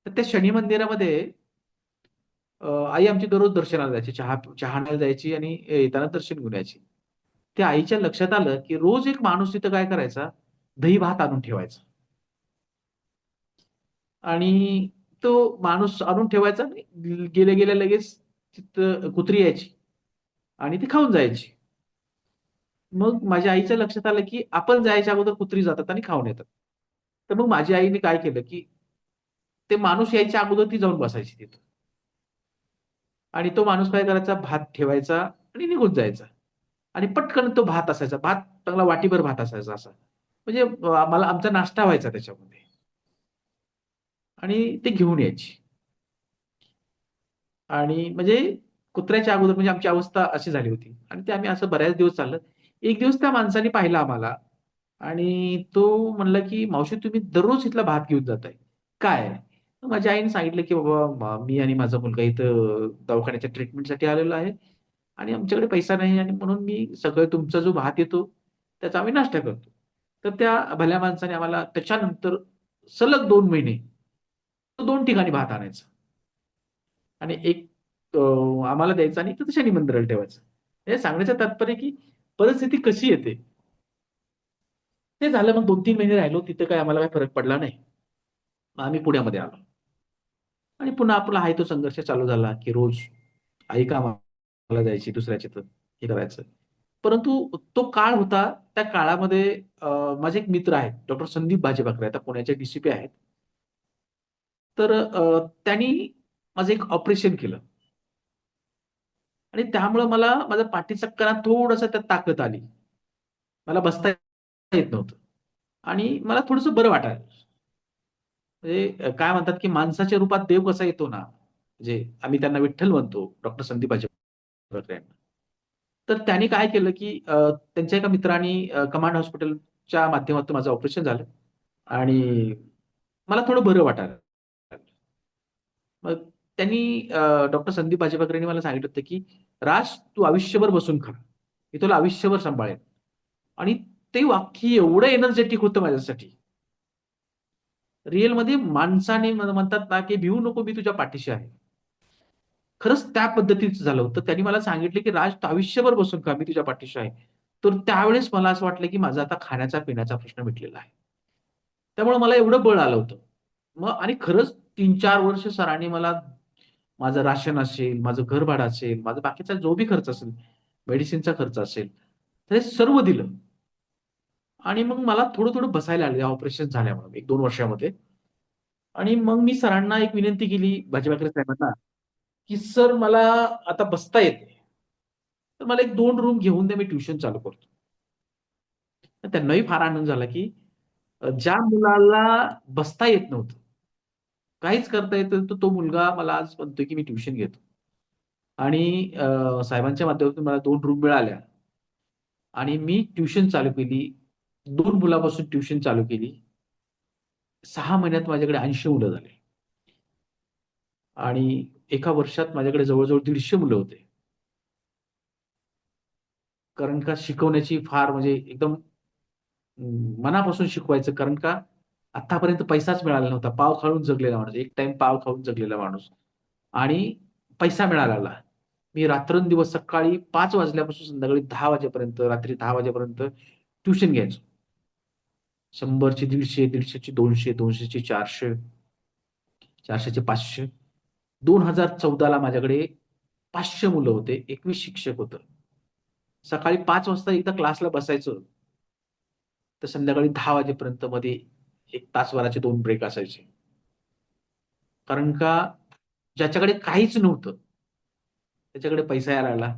तर त्या शनी मंदिरामध्ये आई आमची दररोज दर्शनाला जायची. चहा आणायला जायची आणि येताना दर्शन घेऊन यायची. त्या आईच्या लक्षात आलं, की रोज एक माणूस तिथं काय करायचा, दही-भात आणून ठेवायचा. आणि तो माणूस आणून ठेवायचा आणि गेल्या-गेल्या लगेच तिथं कुत्री यायची आणि ती खाऊन जायची. मग माझ्या आईच्या लक्षात आलं, की आपण जायच्या अगोदर कुत्री जातात आणि खाऊन येतात. तर मग माझ्या आईने काय केलं, की ते माणूस यायच्या अगोदर ती जाऊन बसायची तिथं. आणि तो माणूस काय करायचा, भात ठेवायचा आणि निघून जायचा. आणि पटकन तो भात असायचा. भात चांगला वाटीभर भात असायचा असा. म्हणजे मला आमचा नाश्ता व्हायचा त्याच्यामध्ये आणि ते घेऊन यायची. आणि म्हणजे कुत्र्याच्या अगोदर म्हणजे आमची अवस्था अशी झाली होती आणि ते आम्ही असं बऱ्याच दिवस चाललं. एक दिवस त्या माणसाने पाहिलं आम्हाला आणि तो म्हणला, की "मावशी तुम्ही दररोज इथला भात घेऊन जाताय. काय?" मग माझ्या आईने सांगितलं, की "बाबा मी आणि माझा मुलगा इथं दवाखान्याच्या ट्रीटमेंटसाठी आलेलो आहे आणि आमच्याकडे पैसा नाही आणि म्हणून मी सगळं तुमचा जो भात येतो, त्याचा आम्ही नाश्ता करतो." तर त्या भल्या माणसाने आम्हाला त्याच्यानंतर सलग 2 महिने तो 2 ठिकाणी भात आणायचा. आणि एक आम्हाला द्यायचा आणि तिथं शनी मंदिराला ठेवायचं. हे सांगण्याचं तात्पर्य की परिस्थिती कशी येते. ते झालं मग 2-3 महिने राहिलो. तिथे काही आम्हाला काही फरक पडला नाही. मग आम्ही पुण्यामध्ये आलो आणि पुन्हा आपला आहे तो संघर्ष चालू झाला, की रोज आई कामाला जायची दुसऱ्याच्या इथं हे करायचं. परंतु तो काळ होता. त्या काळामध्ये माझे एक मित्र आहेत. डॉक्टर संदीप बाजेबाकरे आता पुण्याचे डी आहेत. तर त्यांनी माझं एक ऑपरेशन केलं. आणि त्यामुळं मला माझ्या पाठीचा कणा थोडासा त्यात ताकद आली. मला बसता येत नव्हतं आणि मला थोडंसं बरं वाटायला. म्हणजे काय म्हणतात, की माणसाच्या रूपात देव कसा येतो ना, म्हणजे आम्ही त्यांना विठ्ठल म्हणतो, डॉक्टर संदीप आचरेकर यांना. तर त्यांनी काय केलं, की त्यांच्या एका मित्राने कमांड हॉस्पिटलच्या माध्यमातून माझं ऑपरेशन झालं आणि मला थोडं बरं वाटायला लागलं. मग त्यांनी डॉक्टर संदीप बाजेबाकर यांनी मला सांगितलं होतं, की "राज तू आयुष्यभर बसून खा. मी तुला आयुष्यभर सांभाळेन." आणि ते वाक्य एवढं एनर्जेटिक होतं माझ्यासाठी. रिअलमध्ये माणसाने म्हणतात ना, की "भिवू नको मी तुझ्या पाठीशी आहे." खरंच त्या पद्धतीचं झालं होतं. त्यांनी मला सांगितलं, की "राज तू आयुष्यभर बसून खा, मी तुझ्या पाठीशी आहे." तर त्यावेळेस मला असं वाटलं, की माझा आता खाण्याचा-पिण्याचा प्रश्न मिटलेला आहे. त्यामुळे मला एवढं बळ आलं होतं. मग आणि खरंच 3-4 वर्ष सरांनी मला माझं राशन असेल, माझं घरभाडं असेल, माझा बाकीचा जो बी खर्च असेल, मेडिसिनचा खर्च असेल, तर हे सर्व दिलं. आणि मग मला थोडं-थोडं बसायला लागलं ऑपरेशन झाल्यामुळे 1-2 वर्षामध्ये. आणि मग मी सरांना एक विनंती केली भाजीपाकरे साहेबांना, की "सर मला आता बसता येत नाही. तर मला एक 2 रूम घेऊन द्या, मी ट्युशन चालू करतो." तर त्यांनाही फार आनंद झाला, की ज्या मुलाला बसता येत नव्हतं, काहीच करता येत नव्हतं, तो मुलगा मला आज म्हणतोय, की मी ट्युशन घेतो. आणि साहेबांच्या माध्यमातून मला 2 रूम मिळाल्या आणि मी ट्युशन चालू केली. 2 मुलापासून ट्युशन चालू केली. 6 महिन्यात माझ्याकडे 80 मुलं झाली आणि एका वर्षात माझ्याकडे जवळ-जवळ 150 मुलं होते. कारण का शिकवण्याची फार म्हणजे एकदम मनापासून शिकवायचं, कारण का आतापर्यंत पैसाच मिळाला नव्हता. पाव खाऊन जगलेला माणूस, एक टाइम पाव खाऊन जगलेला माणूस आणि पैसा मिळाला. मी रात्रंदिवस सकाळी 5 वाजल्यापासून संध्याकाळी 10 वाजेपर्यंत, रात्री 10 वाजेपर्यंत ट्युशन घ्यायचो. 100ची 150, 150ची 200, 200ची 400, 400चे 500. 2014ला माझ्याकडे 500 मुलं होते, 21 शिक्षक होतं. सकाळी 5 वाजता एकदा क्लासला बसायचं, तर संध्याकाळी 10 वाजेपर्यंत मध्ये 1 तासभराचे 2 ब्रेक असायचे. कारण का ज्याच्याकडे काहीच नव्हतं, त्याच्याकडे पैसा यायला लागला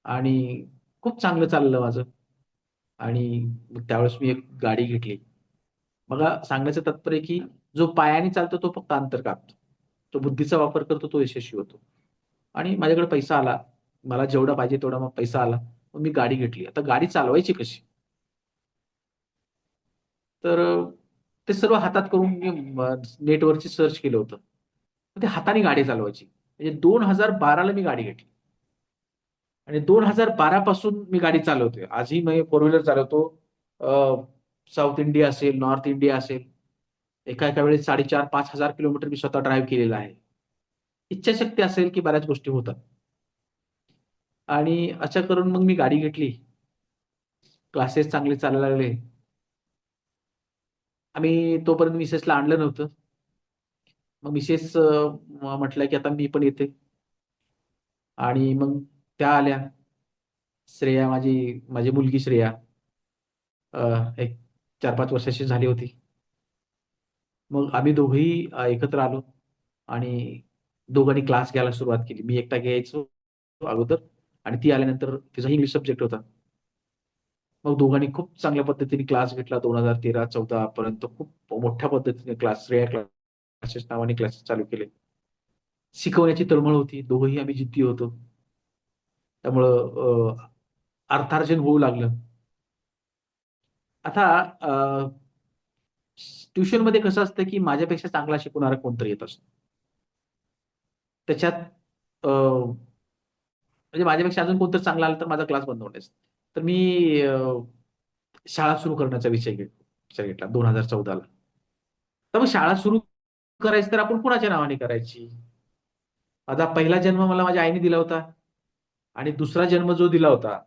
आणि खूप चांगलं चाललं माझं. आणि मग त्यावेळेस मी एक गाडी घेतली. मला सांगण्याचं तात्पर्य की जो पायाने चालतो तो फक्त अंतर कापतो. तो बुद्धीचा वापर करतो तो यशस्वी होतो. आणि माझ्याकडे पैसा आला. मला जेवढा पाहिजे तेवढा मग पैसा आला. मग मी गाडी घेतली. आता गाडी चालवायची कशी? तर ते सर्व हातात करून मी नेटवरती सर्च केलं होतं. तर ते हाताने गाडी चालवायची. म्हणजे 2012ला मी गाडी घेतली. आणि 2012 पासून मी गाडी चालवतोय. आजही मी फोर व्हीलर चालवतो. साऊथ इंडिया असेल, नॉर्थ इंडिया असेल. एका वेळेस 4,500-5,000 किलोमीटर मी स्वतः ड्राईव्ह केलेला आहे. इच्छाशक्ती असेल की बऱ्याच गोष्टी होतात. आणि अशा करून मग मी गाडी घेतली. क्लासेस चांगले चालायला लागले. आम्ही तोपर्यंत मिसेसला आणलं नव्हतं. मग मिसेस म्हटलं की आता मी पण येते. आणि मग त्या आल्या. श्रेया माझी मुलगी श्रेया एक 4-5 वर्षाची झाली होती. मग आम्ही दोघंही एकत्र आलो आणि दोघांनी क्लास घ्यायला सुरुवात केली. मी एकटा घ्यायचो अगोदर आणि ती आल्यानंतर तिचा इंग्लिश सब्जेक्ट होता. मग दोघांनी खूप चांगल्या पद्धतीने क्लास घेतला. 2013-14 पर्यंत खूप मोठ्या पद्धतीने श्रेया क्लासेस नावाने क्लासेस चालू केले. शिकवण्याची तळमळ होती. दोघंही आम्ही जिद्दी होतो. त्यामुळं अर्थार्जन होऊ लागलं. आता ट्युशनमध्ये कसं असतं, की माझ्यापेक्षा चांगला शिकवणारा कोणतरी येत असतो. त्याच्यात म्हणजे माझ्यापेक्षा अजून कोणतरी चांगला आला तर माझा क्लास बंद होण्याचा. तर मी शाळा सुरू करण्याचा विचार घेतला 2014ला. तर मग शाळा सुरू करायची तर आपण कुणाच्या नावाने करायची? माझा पहिला जन्म मला माझ्या आईने दिला होता आणि दुसरा जन्म जो दिला होता,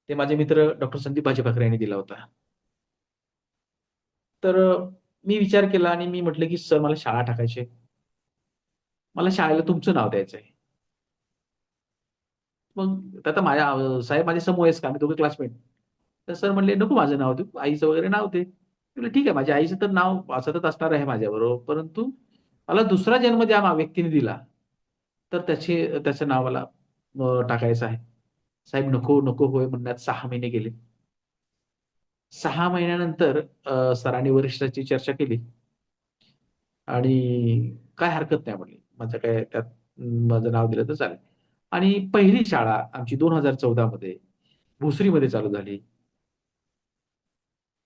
ते माझे मित्र डॉक्टर संदीप भाजीपाखरे यांनी दिला होता. तर मी विचार केला आणि मी म्हटलं, की "सर मला शाळा टाकायची आहे. मला शाळेला तुमचं नाव द्यायचं आहे." मग आता साहेब माझे समवयस्क, आम्ही दोघे क्लासमेट. तर सर म्हणले, "नको माझं नाव देऊ, आईचं वगैरे नाव दे." म्हटलं, "ठीक आहे, माझ्या आईचं तर नाव सतत असणार आहे माझ्याबरोबर, परंतु मला दुसरा जन्म ज्या व्यक्तीने दिला, तर त्याचं नाव मला टाकायचं आहे." साहेब नको, नको होय म्हणण्यात 6 महिने गेले. 6 महिन्यानंतर सरांनी वरिष्ठाची चर्चा केली आणि "काय हरकत नाही," म्हणले. "माझं काय त्यात माझं नाव दिलं तर चालेल." आणि पहिली शाळा आमची 2014 मध्ये भोसरीमध्ये चालू झाली.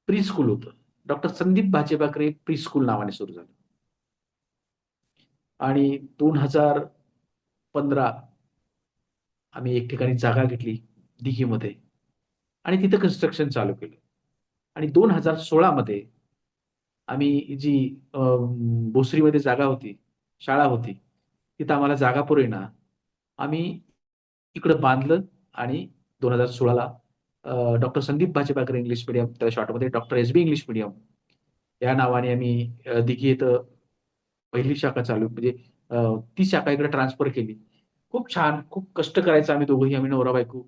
प्री-स्कूल होतं. डॉक्टर संदीप भाचेबाकरे प्री-स्कूल नावाने सुरू झालं. आणि 2015 आम्ही एक ठिकाणी जागा घेतली दिघीमध्ये आणि तिथं कन्स्ट्रक्शन चालू केलं. आणि 2016 मध्ये आम्ही जी भोसरीमध्ये जागा होती, शाळा होती, तिथं आम्हाला जागा पुरेना. आम्ही इकडं बांधलं आणि 2016ला डॉक्टर संदीप भाचेबाकरे इंग्लिश मीडियम, त्या शॉर्टमध्ये डॉक्टर एस-बी इंग्लिश मीडियम या नावाने आम्ही दिघी इथं पहिली शाखा चालू म्हणजे ती शाखा इकडे ट्रान्सफर केली. खूप छान, खूप कष्ट करायचो आम्ही दोघंही, आम्ही नवरा-बायको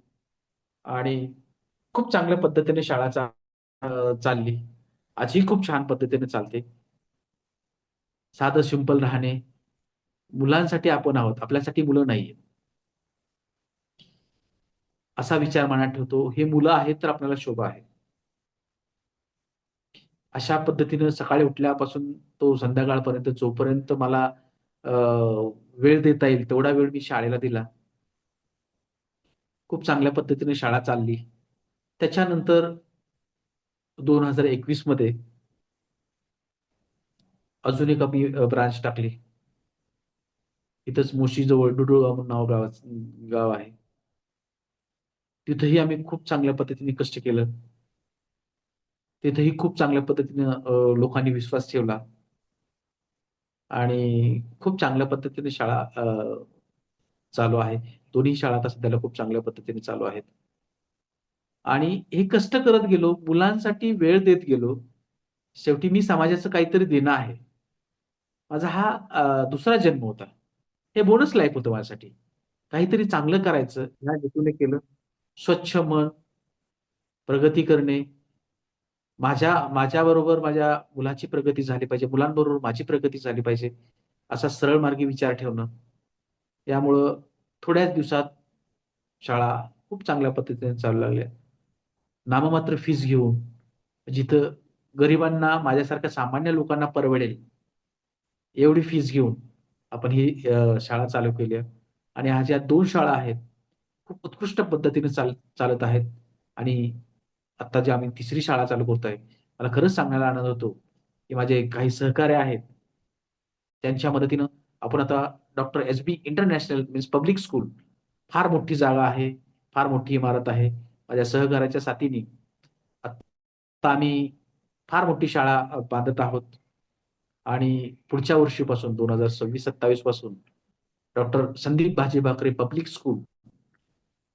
आणि खूप चांगल्या पद्धतीने शाळा चालली. आजही खूप छान पद्धतीने चालते. साधं सिंपल राहणे. मुलांसाठी आपण आहोत, आपल्यासाठी मुलं नाहीयेत. असा विचार मनात ठेवतो. हे मुलं आहेत तर आपल्याला शोभा आहे. अशा पद्धतीनं सकाळी उठल्यापासून तो संध्याकाळपर्यंत जोपर्यंत मला अ, वेळ देता येईल तेवढा वेळ मी शाळेला दिला. खूप चांगल्या पद्धतीने शाळा चालली. त्याच्यानंतर 2021 मध्ये अजून एक आम्ही ब्रांच टाकली. इथंच मोशीजवळ डुडुळगाव म्हणून गाव आहे. तिथंही आम्ही खूप चांगल्या पद्धतीने कष्ट केलं. तिथेही खूप चांगल्या पद्धतीनं लोकांनी विश्वास ठेवला आणि खूप चांगल्या पद्धतीने शाळा चालू आहे. दोन्ही शाळा आता सध्याला खूप चांगल्या पद्धतीने चालू आहेत. आणि हे कष्ट करत गेलो, मुलांसाठी वेळ देत गेलो. शेवटी मी समाजाचं काहीतरी देणं आहे. माझा हा दुसरा जन्म होता. हे बोनस लाईफ होतं माझ्यासाठी. काहीतरी चांगलं करायचं ह्या हेतूने केलं. स्वच्छ मन, प्रगती करणे, माझ्याबरोबर माझ्या मुलाची प्रगती झाली पाहिजे, मुलांबरोबर माझी प्रगती झाली पाहिजे, असा सरळ मार्गी विचार ठेवणं. यामुळं थोड्याच दिवसात शाळा खूप चांगल्या पद्धतीने चालू लागल्या. नाममात्र फीस घेऊन, जिथं गरिबांना, माझ्यासारख्या सामान्य लोकांना परवडेल एवढी फीस घेऊन आपण ही शाळा चालू केली आहे. आणि ह्या ज्या 2 शाळा आहेत, खूप उत्कृष्ट पद्धतीने चालत आहेत. आणि आता जी आम्ही तिसरी शाळा चालू करतोय, मला खरंच सांगण्याला आनंद होतो, की माझे काही सहकार्य आहेत. त्यांच्या मदतीनं आपण आता doctor S B international means public school, फार मोठी जागा आहे, फार मोठी इमारत आहे. माझ्या सहकार्याच्या साथीने आता आम्ही फार मोठी शाळा बांधत आहोत. आणि पुढच्या वर्षीपासून 2026-27 पासून डॉक्टर संदीप भाजी भाकरे पब्लिक स्कूल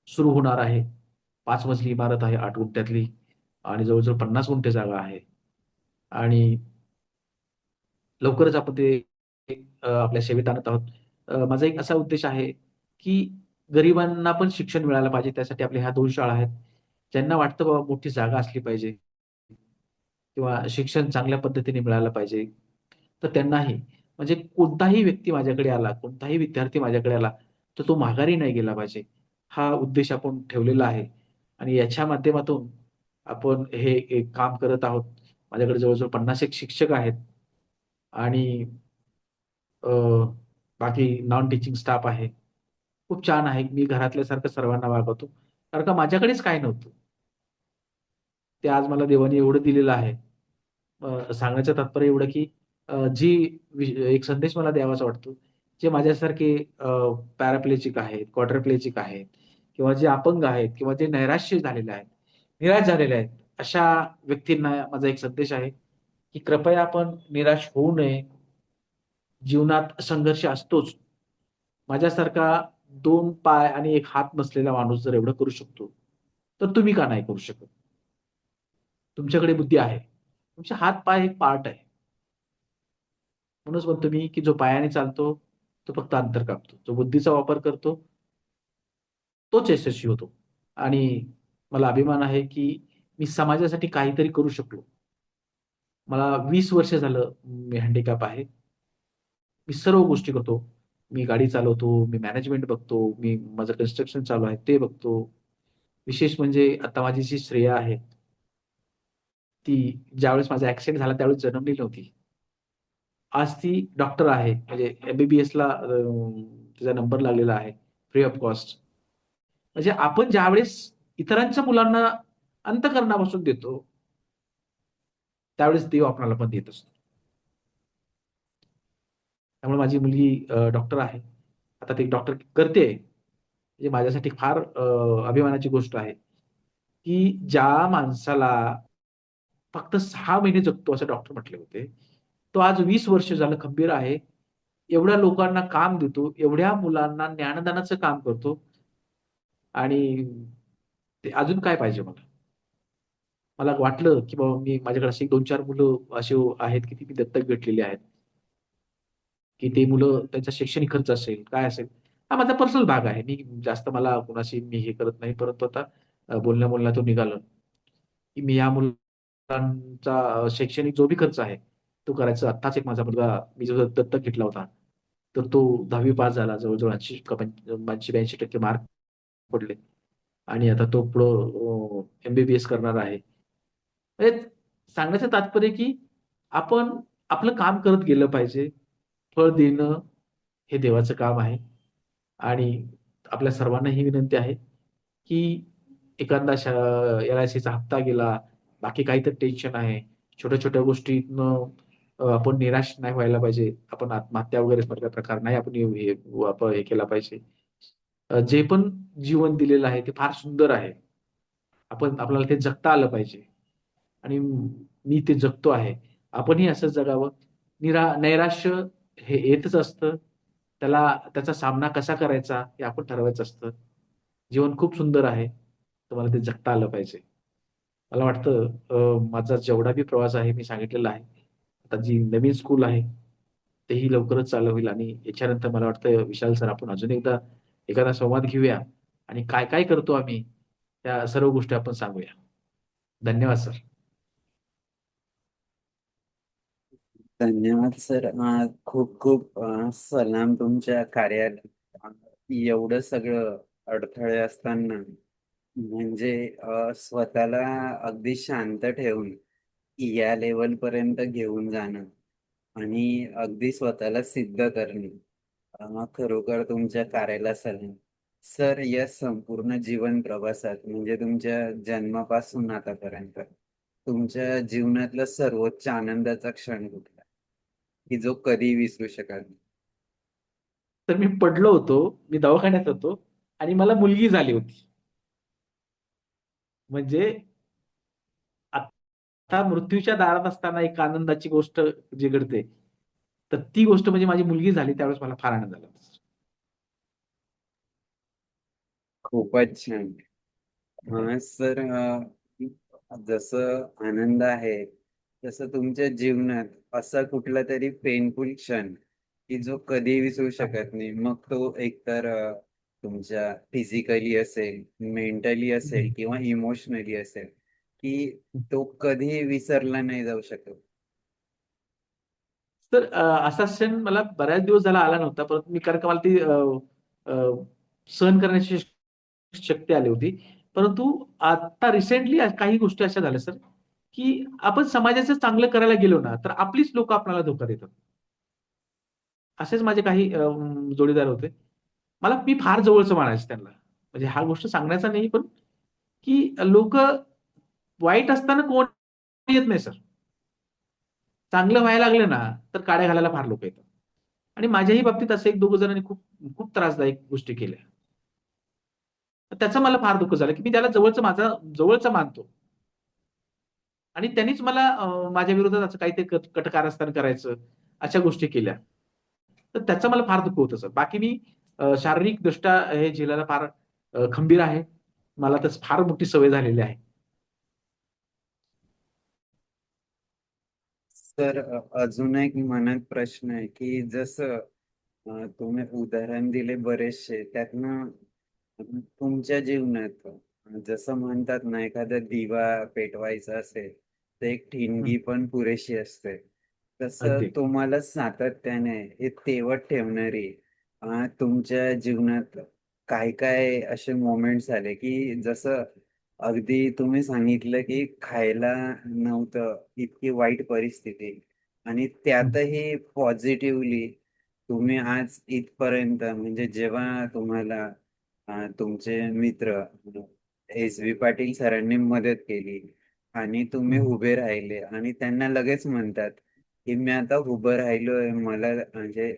सुरू होणार आहे. 5 मजली इमारत आहे 8 गुंठ्यातली आणि जवळ-जवळ 50 गुंठे जागा आहे. आणि लवकरच आपण ते आपल्या सेवेत आणत आहोत. माझा एक असा उद्देश आहे, की गरिबांना पण शिक्षण मिळालं पाहिजे. त्यासाठी आपल्या ह्या 2 शाळा आहेत. ज्यांना वाटतं बाबा मोठी जागा असली पाहिजे किंवा शिक्षण चांगल्या पद्धतीने मिळालं पाहिजे, तर त्यांनाही म्हणजे कोणताही व्यक्ती माझ्याकडे आला, कोणताही विद्यार्थी माझ्याकडे आला, तर तो माघारी नाही गेला पाहिजे. हा उद्देश आपण ठेवलेला आहे आणि याच्या माध्यमातून आपण हे एक काम करत आहोत. माझ्याकडे जवळ-जवळ 50 एक शिक्षक आहेत आणि अ, बाकी नॉन टीचिंग स्टाफ आहे. खूप छान आहे. मी घरातल्यासारखं सर्वांना वागवतो. कारण का माझ्याकडेच काही नव्हतं. ते आज मला देवाने एवढं दिलेलं आहे. सांगण्याचं तात्पर्य एवढं की जी एक संदेश मला द्यावासा वाटतो. जे माझ्यासारखे पॅराप्लेजिक आहेत, क्वाड्रप्लेजिक आहेत किंवा जे अपंग आहेत किंवा जे नैराश्य झालेले आहेत, निराश झालेले आहेत, अशा व्यक्तींना माझा एक संदेश आहे, की कृपया आपण निराश होऊ नये. जीवनात संघर्ष असतोच. माझ्यासारखा 2 पाय आणि 1 हात नसलेला माणूस जर एवढं करू शकतो, तर तुम्ही का नाही करू शकत? तुमच्याकडे बुद्धी आहे. तुमचे हात-पाय एक पार्ट आहे. म्हणूनच म्हणतो मी, की जो पायाने चालतो, तो फक्त अंतर कापतो. जो बुद्धीचा वापर करतो, तोच यशस्वी होतो. आणि मला अभिमान आहे, की मी समाजासाठी काहीतरी करू शकलो. मला 20 वर्ष झालं मी हँडिकॅप आहे. मी सर्व गोष्टी करतो. मी गाडी चालवतो, मी मॅनेजमेंट बघतो, मी माझं कन्स्ट्रक्शन चालू आहे ते बघतो. विशेष म्हणजे आता माझी जी श्रेया आहे, ती ज्यावेळेस माझा ॲक्सिडेंट झाला त्यावेळेस जन्मलेली नव्हती. आज ती डॉक्टर आहे. म्हणजे एम-बी-बी-एसला तिचा नंबर लागलेला आहे फ्री ऑफ कॉस्ट. म्हणजे आपण ज्यावेळेस इतरांच्या मुलांना अंतःकरणापासून देतो, त्यावेळेस देव आपल्याला पण देत असतो. त्यामुळे माझी मुलगी डॉक्टर आहे. आता ती डॉक्टर करतेय. म्हणजे माझ्यासाठी फार अभिमानाची गोष्ट आहे, की ज्या माणसाला फक्त 6 महिने जगतो असं डॉक्टर म्हटले होते. तो आज 20 वर्ष झालं खंबीर आहे. एवढ्या लोकांना काम देतो, एवढ्या मुलांना ज्ञानदानाचं काम करतो आणि ते अजून काय पाहिजे मला? मला वाटलं, की बाबा मी माझ्याकडे अशी 2-4 मुलं अशी आहेत, की ती मी दत्तक घेतलेली आहेत, की ते मुलं त्यांचा शैक्षणिक खर्च असेल, काय असेल. हा माझा पर्सनल भाग आहे. मी जास्त मला कोणाशी मी हे करत नाही. परंतु आता बोलण्या-बोलण्यातून निघालं, की मी या मुलांचा शैक्षणिक जो बी खर्च आहे, तो करायचा. आत्ताच एक माझा मुलगा मी जो दत्तक घेतला होता, तर तो 10वी पास झाला. जवळ-जवळ 80 का 80-82% मार्क पडले आणि आता तो पुढं एम-बी-बी-एस करणार आहे. म्हणजे सांगण्याचं तात्पर्य की आपण आपलं काम करत गेलं पाहिजे. फळ देणं हे देवाचं काम आहे आणि आपल्या सर्वांना ही विनंती आहे, की एखादा एल-आय-सीचा हप्ता गेला, बाकी काहीतरी टेन्शन आहे. छोट्या-छोट्या गोष्टीतनं आपण निराश नाही व्हायला पाहिजे. आपण आत्महत्या वगैरे सारखा प्रकार नाही आपण आपण हे केला पाहिजे. जे पण जीवन दिलेलं आहे ते फार सुंदर आहे. आपल्याला ते जगता आलं पाहिजे आणि मी ते जगतो आहे. आपणही असंच जगावं. नैराश्य हे येतच असतं. त्याचा सामना कसा करायचा हे आपण ठरवायचं असतं. जीवन खूप सुंदर आहे. तुम्हाला ते जगता आलं पाहिजे. मला वाटतं माझा जेवढा बी प्रवास आहे मी सांगितलेला आहे. आता जी नवीन स्कूल आहे, तेही लवकरच चालू होईल आणि याच्यानंतर मला वाटतं विशाल सर आपण अजून एकदा एखादा संवाद घेऊया आणि काय-काय करतो आम्ही, त्या सर्व गोष्टी आपण सांगूया. धन्यवाद सर. धन्यवाद सर. खूप खूप सलाम तुमच्या कार्याला. अ, एवढं सगळं अडथळे असताना म्हणजे स्वतःला अगदी शांत ठेवून या लेवल पर्यंत घेऊन जाणं आणि अगदी स्वतःला सिद्ध करणे, खरोखर तुमच्या कार्याला सलाम. सर, या संपूर्ण जीवन प्रवासात म्हणजे तुमच्या जन्मापासून आतापर्यंत तुमच्या जीवनातला सर्वोच्च आनंदाचा क्षण कुठला, की जो कधी विसरू शकाल नाही? तर मी पडलो होतो, मी दवाखान्यात होतो आणि मला मुलगी झाली होती. म्हणजे आता मृत्यूच्या दारात असताना एक आनंदाची गोष्ट जी घडते, तर ती गोष्ट म्हणजे माझी मुलगी झाली त्यावेळेस मला फार आनंद झाला. खूपच छान. सर, जसं आनंद आहे, तसं तुमच्या जीवनात असा कुठला तरी पेनफुल क्षण, की जो कधी विसरू शकत नाही. मग तो एकतर तुमच्या फिजिकली असेल, मेंटली असेल किंवा इमोशनली असेल, की तो कधी विसरला नाही जाऊ शकत. तर असा क्षण मला बऱ्याच दिवस झाला आला नव्हता. परंतु मी कारण का मला ती अ, सहन करण्याची शक्ती आली होती. परंतु आता रिसेंटली काही गोष्टी अशा झाल्या सर, की आपण समाजाचं चांगलं करायला गेलो ना, तर आपलीच लोकं आपल्याला धोका देतात. असेच माझे काही जोडीदार होते. मी फार जवळचं मानायचो त्यांना. म्हणजे हा गोष्ट सांगण्याचा नाही, पण की लोकं वाईट असताना कोण येत नाही सर. चांगलं व्हायला लागलं ना, तर काड्या घालायला फार लोकं येतात. आणि माझ्याही बाबतीत असं एक दोघं जणांनी खूप खूप त्रासदायक गोष्टी केल्या. तर त्याचं मला फार दुःख झालं, की मी त्याला माझा जवळचा मानतो आणि त्यांनीच मला माझ्या विरोधात असं काहीतरी कटकारस्थान करायचं, अशा गोष्टी केल्या. तर त्याचं मला फार दुःख होतं सर. बाकी मी शारीरिकदृष्ट्या हे झेलायला फार खंबीर आहे. मला तर फार मोठी सवय झालेली आहे. तर अजून एक मनात प्रश्न आहे, की जसं तुम्ही उदाहरण दिले बरेचसे, त्यातनं तुमच्या जीवनात जसं म्हणतात ना, एखादा दिवा पेटवायचा असेल, तर एक हं, ठिणगी पण पुरेशी असते. तसं अगदी. तुम्हाला सातत्याने हे तेवत ठेवणारी तुमच्या जीवनात काय-काय असे मोमेंट्स आले, की जसं अगदी तुम्ही सांगितलं, की खायला नव्हतं, इतकी वाईट परिस्थिती आणि हं, त्यातही पॉझिटिव्हली तुम्ही आज इथपर्यंत म्हणजे जेव्हा तुम्हाला तुमचे मित्र एस.व्ही. पाटील सरांनी मदत केली आणि तुम्ही हं, उभे राहिले आणि त्यांना लगेच म्हणतात, की मी आता उभं राहिलोय. मला म्हणजे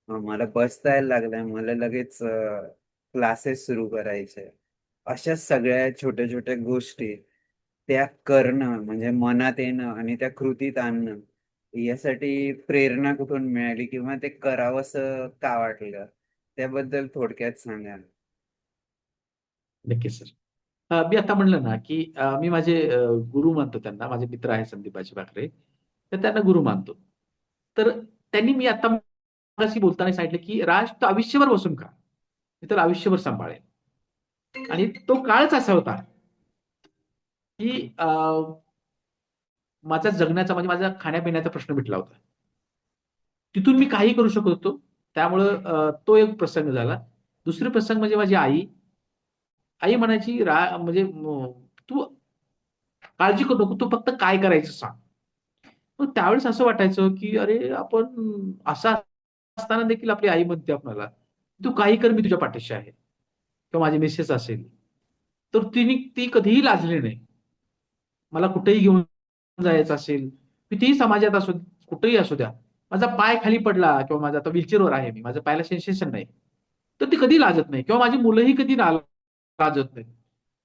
मला बसता यायला लागलंय. मला लगेच क्लासेस सुरू करायचे. अशा सगळ्या छोट्या-छोट्या गोष्टी त्या करणं म्हणजे मनात येणं आणि त्या कृतीत आणणं, यासाठी प्रेरणा कुठून मिळाली किंवा ते करावंसं का वाटलं? त्याबद्दल थोडक्यात सांगा. नक्कीच सर. मी आता म्हणलं ना, की मी माझे गुरु मानतो त्यांना. माझे मित्र आहेत संदीपाजी भाकरे. तर त्यांना गुरु मानतो. तर त्यांनी मी आता मगाशी बोलताना सांगितलं, की "राज तू आयुष्यभर बसून खा. मी तर आयुष्यभर सांभाळेन." आणि तो काळच असा होता, की माझा जगण्याचा म्हणजे माझा खाण्यापिण्याचा प्रश्न मिटला होता. तिथून मी काहीही करू शकत होतो. त्यामुळं तो एक प्रसंग झाला. दुसरे प्रसंग म्हणजे माझी आई. आई म्हणायची म्हणजे "तू काळजी करू नको. तू फक्त काय करायचं सांग." मग त्यावेळेस असं वाटायचं, की अरे आपण असं असताना देखील आपली आई म्हणते आपल्याला, "तू काही कर, मी तुझ्या पाठीशी आहे." किंवा माझी मिसेस असेल. तर ती कधीही लाजली नाही. मला कुठेही घेऊन जायचं असेल, कितीही समाजात असू कुठेही असू द्या. माझा पाय खाली पडला किंवा माझा आता व्हीलचेअरवर आहे मी. माझ्या पायाला सेन्सेशन नाही. तर ती कधी लाजत नाही किंवा माझी मुलंही कधी लाजत नाहीत.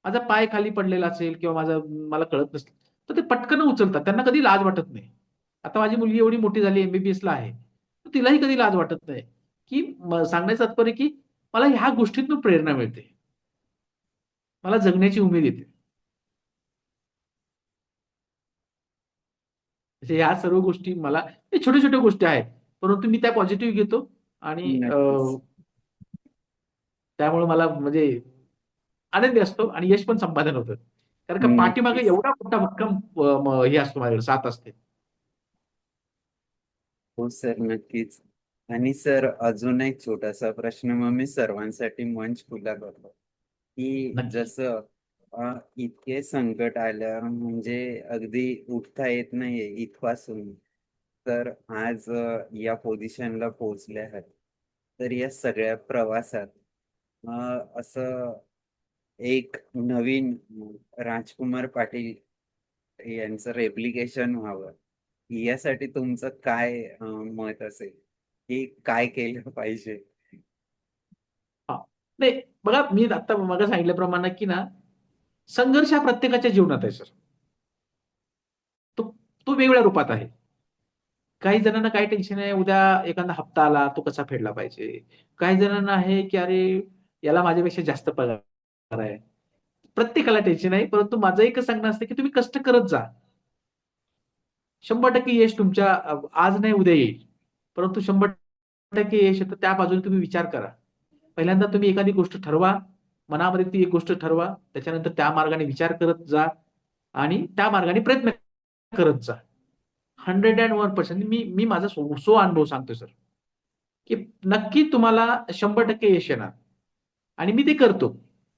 माझा पाय खाली पडलेला असेल किंवा मला कळत नसेल, तर ते पटकन उचलतात, त्यांना कधी लाज वाटत नाही. आता माझी मुलगी एवढी मोठी झाली, MBBS ला आहे, तर तिलाही कधी लाज वाटत नाही, की सांगण्याचं तात्पर्य की मला ह्या गोष्टीतून प्रेरणा मिळते, मला जगण्याची उमेद येते. म्हणजे ह्या सर्व गोष्टी मला, हे छोट्या छोट्या गोष्टी आहेत, परंतु मी त्या पॉझिटिव्ह घेतो आणि नक्कीच. त्यामुळे मला म्हणजे आनंदी असतो आणि यश पण संपादन होतं. कारण का पाठीमागे नक्कीच. एवढा मोठा भक्कम हे असतो, माझ्याकडे साथ असते. हो सर, नक्कीच. आणि सर, अजून एक छोटासा प्रश्न मग मी सर्वांसाठी मंच खुला करतो, की नक्की. जसं इतके संकट आल्यावर म्हणजे अगदी उठता येत नाहीये इथपासून, तर आज या पोझिशनला पोहोचले आहात. तर या सगळ्या प्रवासात असं एक नवीन राजकुमार पाटील यांचं रेप्लिकेशन व्हावं, यासाठी तुमचं काय मत असेल, की काय केलं पाहिजे? हां. नाही, बघा, मी आता मागे सांगितल्याप्रमाणे की ना, संघर्ष हा प्रत्येकाच्या जीवनात आहे सर. तो तो वेगवेगळ्या रूपात आहे. काही जणांना काय टेन्शन आहे, उद्या एखादा हप्ता आला, तो कसा फेडला पाहिजे. काही जणांना आहे, की अरे, याला माझ्यापेक्षा जास्त पगार आहे. प्रत्येकाला टेन्शन आहे, परंतु माझं एकच सांगणं असतं, की तुम्ही कष्ट करत जा. 100% यश तुमच्या आज नाही उद्या येईल. परंतु 100% यश येतं, त्या बाजूने तुम्ही विचार करा. पहिल्यांदा तुम्ही एखादी गोष्ट ठरवा, मनामध्ये ती एक गोष्ट ठरवा. त्याच्यानंतर त्या मार्गाने विचार करत जा आणि त्या मार्गाने प्रयत्न करत जा. 101% मी मी माझा अनुभव सांगतोय सर, की नक्की तुम्हाला 100% यश येणार आणि मी ते करतो.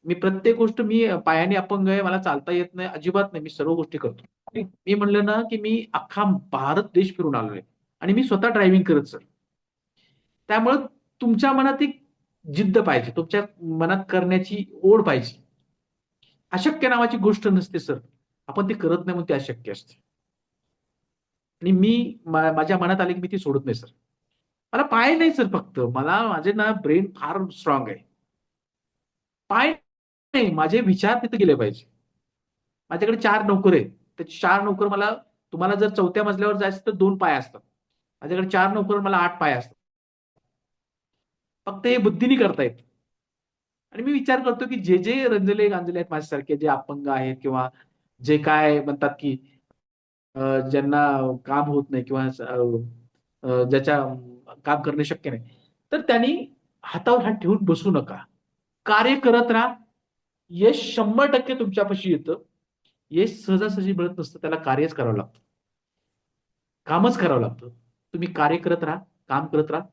मी प्रत्येक गोष्ट, मी पायाने अपंग आहे, मला चालता येत नाही, अजिबात नाही. मी सर्व गोष्टी करतो. मी म्हणलं ना, की मी अख्खा भारत देश फिरून आलोय आणि मी स्वतः ड्रायव्हिंग करत सर. त्यामुळं तुमच्या मनात एक जिद्द पाहिजे, तुमच्या मनात करण्याची ओढ पाहिजे. अशक्य नावाची गोष्ट नसते सर. आपण ते करत नाही म्हणून ते अशक्य असते. आणि मी माझ्या मनात आले, की मी ती सोडत नाही सर. मला पाय नाही सर फक्त. मला माझे ना ब्रेन फार स्ट्रॉंग आहे. पाय नाही, माझे विचार तिथे गेले पाहिजे. माझ्याकडे 4 नोकर आहेत. ते 4 नोकर मला, तुम्हाला जर 4थ्या मजल्यावर जायचं तर 2 पाय असतात. माझ्याकडे 4 नोकर, मला 8 पाय असतात. फक्त हे बुद्धीने करता येतं. आणि मी विचार करतो, की जे रंजले-गांजले आहेत माझ्यासारखे, जे अपंग आहेत किंवा जे काय म्हणतात, की ज्यांना काम होत नाही किंवा ज्याच्या काम करणे शक्य नाही. तर त्यांनी हातावर हात ठेवून बसू नका. कार्य करत राहा. यश 100% तुमच्यापाशी येतं. यश सहजासहजी मिळत नसतं. त्याला कार्यच करावं लागतं. कामच करावं लागतं. तुम्ही कार्य करत राहा, काम करत राहा.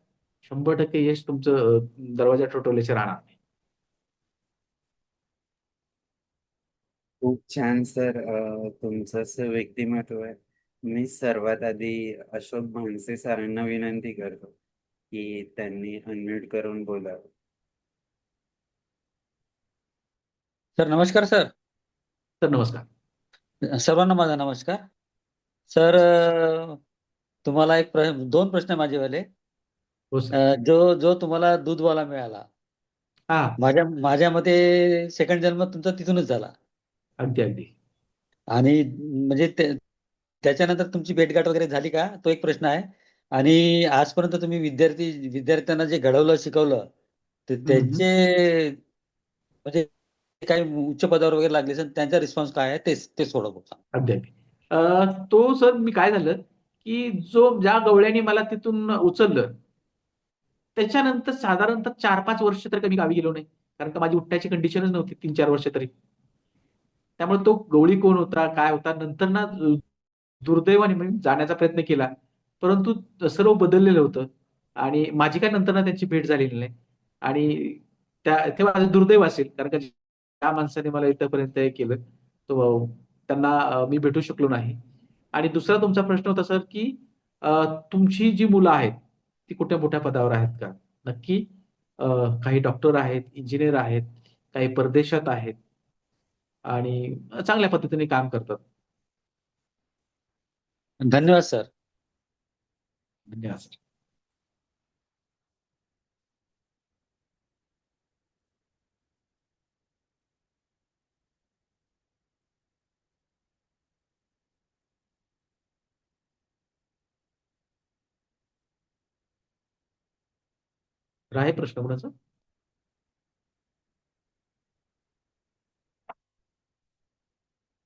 100% यश तुमचं दरवाजा ठोठावल्याशिवाय राहणार नाही. खूप छान सर, तुमचं असं व्यक्तिमत्व आहे. मी सर्वात आधी अशोक भानसे सरांना विनंती करतो, की त्यांनी अनम्यूट करून बोलावं. सर नमस्कार सर. तर नमस्कार. सर्वांना माझा नमस्कार. सर, तुम्हाला दोन प्रश्न माझेवाले. हो सर. जो जो तुम्हाला दूधवाला मिळाला, हां. माझ्या मते सेकंड जन्म तुमचा तिथूनच झाला. अगदी, अगदी. आणि म्हणजे त्याच्यानंतर तुमची भेटगाठ वगैरे झाली का, तो एक प्रश्न आहे. आणि आजपर्यंत तुम्ही विद्यार्थ्यांना जे घडवलं, शिकवलं, ते हं, हं. त्यांचे म्हणजे काही उच्च पदावर वगैरे लागले असेल, त्यांचा रिस्पॉन्स काय आहे, ते थोडं बहुत सांगा. अगदी, अगदी. तो सर, मी काय झालं, की ज्या गवळ्याने मला तिथून उचललं, त्याच्यानंतर साधारणतः 4-5 वर्ष तर कधी गावी गेलो नाही. कारण का माझी उठण्याची कंडिशनच नव्हती 3-4 वर्ष तरी. त्यामुळे तो गवळी कोण होता, काय होता, नंतर ना दुर्दैवाने मी जाण्याचा प्रयत्न केला. परंतु सर्व बदललेलं होतं आणि माझी काय नंतर ना त्यांची भेट झालेली नाही. आणि ते माझं दुर्दैव असेल, कारण का ज्या माणसाने मला इथपर्यंत हे केलं, तो त्यांना मी भेटू शकलो नाही. आणि दुसरा तुमचा प्रश्न होता सर, की तुमची जी मुलं आहेत, ती कुठल्या मोठ्या पदावर आहेत का? नक्की. अ, काही डॉक्टर आहेत, इंजिनिअर आहेत, काही परदेशात आहेत आणि चांगल्या पद्धतीने काम करतात. धन्यवाद सर. धन्यवाद सर. तर आहे प्रश्न कोणाचा?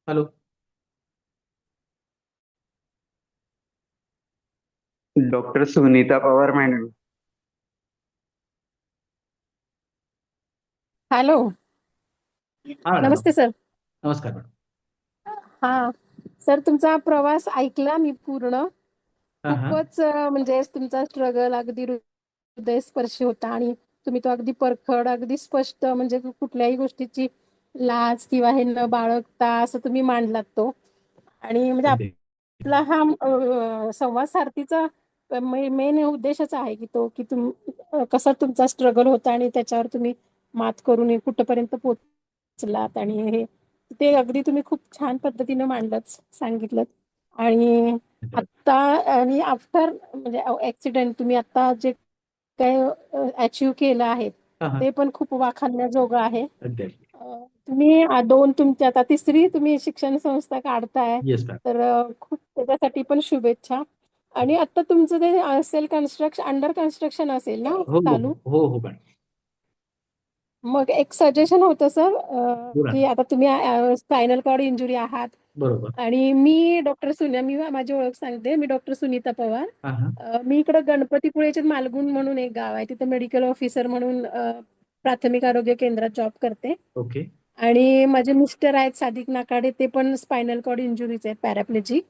Hello. Doctor Sunita Pawar madam. Hello. हा मॅडम, नमस्ते सर. नमस्कार मॅडम. हा सर, तुमचा प्रवास ऐकला मी पूर्ण. हा हा खूपच म्हणजे तुमचा स्ट्रगल अगदी हृदयस्पर्शी होता आणि तुम्ही तो अगदी परखड, अगदी स्पष्ट, म्हणजे कुठल्याही गोष्टीची लाज किंवा हे न बाळगता असं तुम्ही मांडलात तो. आणि म्हणजे अगदी. आपला हा संवाद सारथीचा मेन उद्देशच आहे की तो की कसा तुमचा स्ट्रगल होता आणि त्याच्यावर तुम्ही मात करून हे कुठपर्यंत पोहोचलात. आणि हे ते अगदी तुम्ही खूप छान पद्धतीने मांडलत, सांगितलं. आणि आत्ता आणि आफ्टर म्हणजे ऍक्सिडेंट तुम्ही आता जे काय अचीव केलं आहे हा हा ते पण खूप वाखाणण्याजोगं आहे. अगदी. तुम्ही तुमची आता तिसरी तुम्ही शिक्षण संस्था काढताय, येस मॅम. तर खूप त्याच्यासाठी पण शुभेच्छा. आणि आता तुमचं ते असेल कन्स्ट्रक्शन, अंडर कन्स्ट्रक्शन असेल ना हो हो चालू? हो हो मॅडम. मग एक सजेशन होतं सर, बोला की ना. आता तुम्ही स्पायनल कॉर्ड इंजुरी आहात बरोबर. आणि मी मी माझी ओळख सांगते, मी डॉक्टर सुनीता पवार. हा हा मी इकडं गणपतीपुळेच्या मालगुण म्हणून एक गाव आहे, तिथे मेडिकल ऑफिसर म्हणून प्राथमिक आरोग्य केंद्रात जॉब करते. ओके. आणि माझे मिस्टर आहेत सादिक नाकाडे, ते पण स्पायनल कॉर्ड इंजुरीचे आहेत, पॅराप्लेजिक.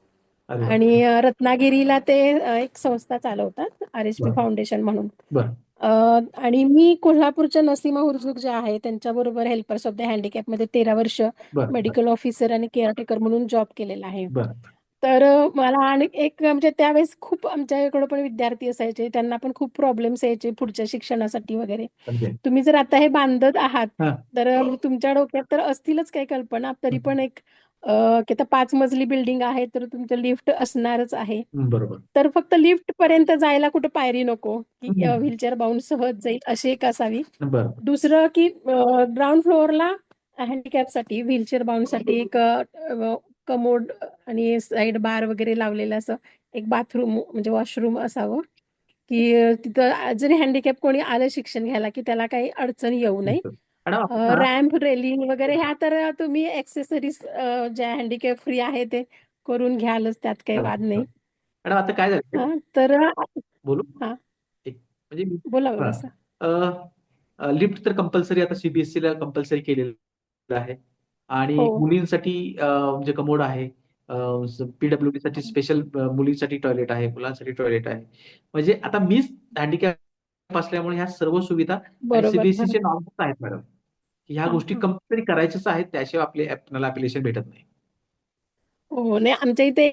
अरे वा. आणि रत्नागिरीला ते एक संस्था चालवतात, RSP बर फाउंडेशन म्हणून. बर आणि मी कोल्हापूरच्या नसीमा हुरजुक ज्या आहे त्यांच्याबरोबर हेल्पर्स ऑफ द हँडिकॅप मध्ये 13 वर्ष बर बर मेडिकल ऑफिसर आणि केअरटेकर म्हणून जॉब केलेला आहे. बर तर मला आणि एक म्हणजे त्यावेळेस खूप आमच्याकडे पण विद्यार्थी असायचे, त्यांना पण खूप प्रॉब्लेम्स यायचे पुढच्या शिक्षणासाठी वगैरे. अगदी. तुम्ही जर आता हे बांधत आहात, हा तर तुमच्या डोक्यात तर असतीलच काही कल्पना, तरी पण एक की आता 5 मजली बिल्डिंग आहे, तर तुमचं लिफ्ट असणारच आहे. बरोबर. तर फक्त लिफ्ट पर्यंत जायला कुठं पायरी नको, की हम्म. व्हीलचेअर बाहून सहज जाईल अशी एक असावी. बर दुसरं की ग्राउंड फ्लोअरला हँडिकॅपसाठी, व्हीलचेअर बाउंडसाठी एक कमोड आणि साईड बार वगैरे लावलेलं असं एक बाथरूम म्हणजे वॉशरूम असावं, की तिथं जरी हँडिकॅप कोणी आलं शिक्षण घ्यायला की त्याला काही अडचण येऊ नये. मॅडम आपण ना रॅम्प, रेलिंग वगैरे ह्या तर तुम्ही ऍक्सेसरीज ज्या हँडिकॅप फ्री आहे ते करून घ्यालच, त्यात काही वाद नाही. मॅडम आता काय झालं तर बोलू हा एक म्हणजे बोला बोला सर. लिफ्ट तर कंपल्सरी आता CBSE ला कंपल्सरी केलेलं आहे. आणि हो मुलींसाठी म्हणजे कमोड आहे. PWD साठी स्पेशल मुलींसाठी टॉयलेट आहे, मुलांसाठी टॉयलेट आहे. म्हणजे आता मीच हँडिकॅप असल्यामुळे ह्या सर्व सुविधा आणि बरोबर CBSE बरोबर. चे नॉर्म्स आहेत मॅडम. ह्या हा गोष्टी हा. कंपल्सरी करायच्याच आहेत, त्याशिवाय आपल्याला अप्लिकेशन भेटत नाही. हो नाही, आमच्या इथे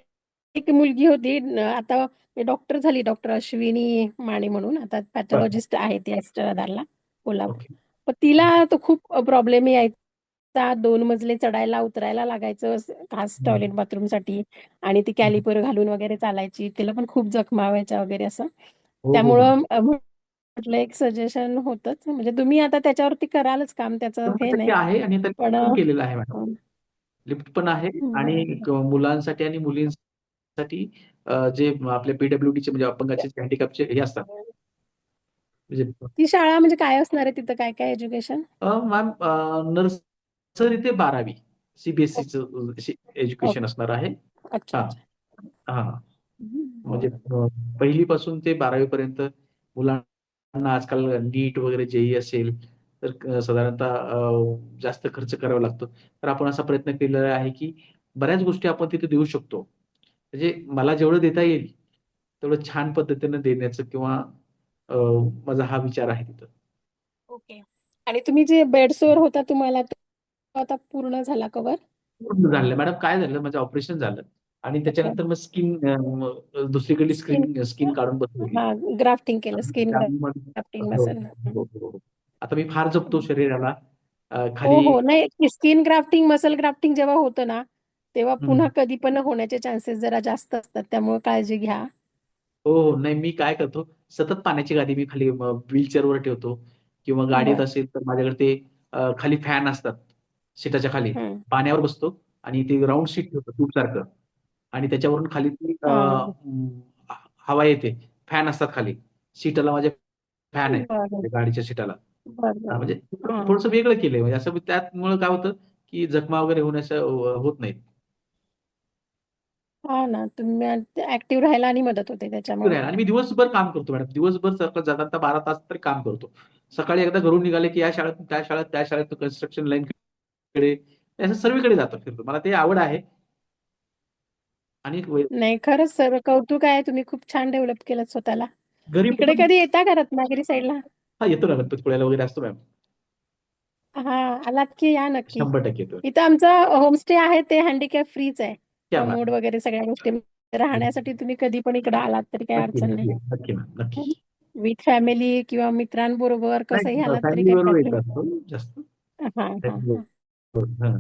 एक मुलगी होती आता डॉक्टर झाली, डॉक्टर अश्विनी माने म्हणून, आता बरं. पॅथॉलॉजिस्ट आहे ती ॲस्ट्राधारला, कोल्हापूर. ओके. पण तिला तो खूप प्रॉब्लेम यायचा, 2 मजले चढायला उतरायला लागायचं खास टॉयलेट बाथरूमसाठी. आणि ती कॅलिपर घालून वगैरे चालायची, तिला पण खूप जखमा व्हायच्या वगैरे असं. हो हो हो. त्यामुळं म्हटलं एक सजेशन होतच, म्हणजे तुम्ही आता त्याच्यावरती करालच काम, त्याचं हे नाही. 100% आहे आणि पण त्यांनी केलेलं आहे मॅडम. अं, लिफ्ट पण आहे आणि बरोबर. मुलांसाठी आणि मुलींसाठी जे आपले PWD चे म्हणजे अपंगाचे हँडिकॅपचे हे असतात. म्हणजे ती शाळा म्हणजे काय असणार आहे, तिथं काय काय एज्युकेशन? मॅम नर्सरी ते 12वी ओके CBSEचं एज्युकेशन असणार आहे. अच्छा हा अच्छा. हा म्हणजे बरं. पहिलीपासून ते 12वी पर्यंत मुलांना आजकाल नीट वगैरे JEE असेल तर साधारणतः जास्त खर्च करावा लागतो. तर आपण असा प्रयत्न केलेला आहे की बऱ्याच गोष्टी आपण तिथे देऊ शकतो. म्हणजे मला जेवढं देता येईल तेवढं छान पद्धतीने देण्याचं किंवा अ, माझा हा विचार आहे तिथं. ओके. आणि तुम्ही जे बेडसोर होता तुम्हाला, तो आता पूर्ण झाला कव्हर? पूर्ण झालं मॅडम. काय झालं माझं ऑपरेशन झालं आणि ओके. त्याच्यानंतर मग स्किन दुसरीकडे स्किन, स्किन काढून बसवली. हा ग्राफ्टिंग केलं, स्किन त्यामुळे ग्राफ्टिंग हो, मसल. हो, हो. आता मी फार जपतो शरीराला. हो खाली हो नाही, स्किन ग्राफ्टिंग, मसल ग्राफ्टिंग जेव्हा होतं ना, तेव्हा हं. पुन्हा कधी पण होण्याचे चान्सेस जरा जास्त असतात, त्यामुळे काळजी घ्या. हो, हो. नाही मी काय करतो, सतत पाण्याची गादी मी खाली व्हीलचेअरवर ठेवतो किंवा गाडीत बर. असेल तर माझ्याकडे ते खाली फॅन असतात सीटाच्या खाली. हम्म. पाण्यावर बसतो आणि ते राउंड सीट ठेवतो ट्यूबसारखं आणि त्याच्यावरून खाली ती हा हवा येते. फॅन असतात खाली. सीटाला माझ्या फॅन आहे बरं त्या गाडीच्या सीटाला. बरं म्हणजे हा थोडंसं वेगळं केलंय, म्हणजे असं त्यामुळे काय होतं की जखमा वगैरे होण्याचं होत नाहीत. हा ना तुम्ही ऍक्टिव्ह राहायला आणि मदत होते त्याच्यामुळे. आणि मी दिवसभर काम करतो मॅडम, दिवसभर जाता 12 तास तरी काम करतो. सकाळी एकदा घरून निघाले की या शाळेत त्या शाळेत त्या शाळेत कन्स्ट्रक्शन लाईन कडे असं सर्वीकडे जातो फिरतो. मला ते आवड आहे. आणि नाही खरंच सर कौतुक आहे, तुम्ही खूप छान डेव्हलप केलं स्वतःला. घरी इकडे कधी येता का रत्नागिरी साईडला? हा येतो ना, गणपतीपुळ्याला वगैरे असतो मॅम. हा आलात की या नक्की. 100% येतो. इथं आमचं होमस्टे आहे ते हँडिकॅप फ्रीच आहे. क्या बात कमोड आहे. वगैरे सगळ्या गोष्टी राहण्यासाठी तुम्ही कधी पण इकडे आलात तरी काही नक्की अडचण नाही. नक्की नक्की मॅम नक्की. विथ फॅमिली किंवा मित्रांबरोबर कसंही नाही आलात तरी फॅमिली काही बरोबर येत प्रॉब्लेम. असतो जास्त. हा हा हा हा.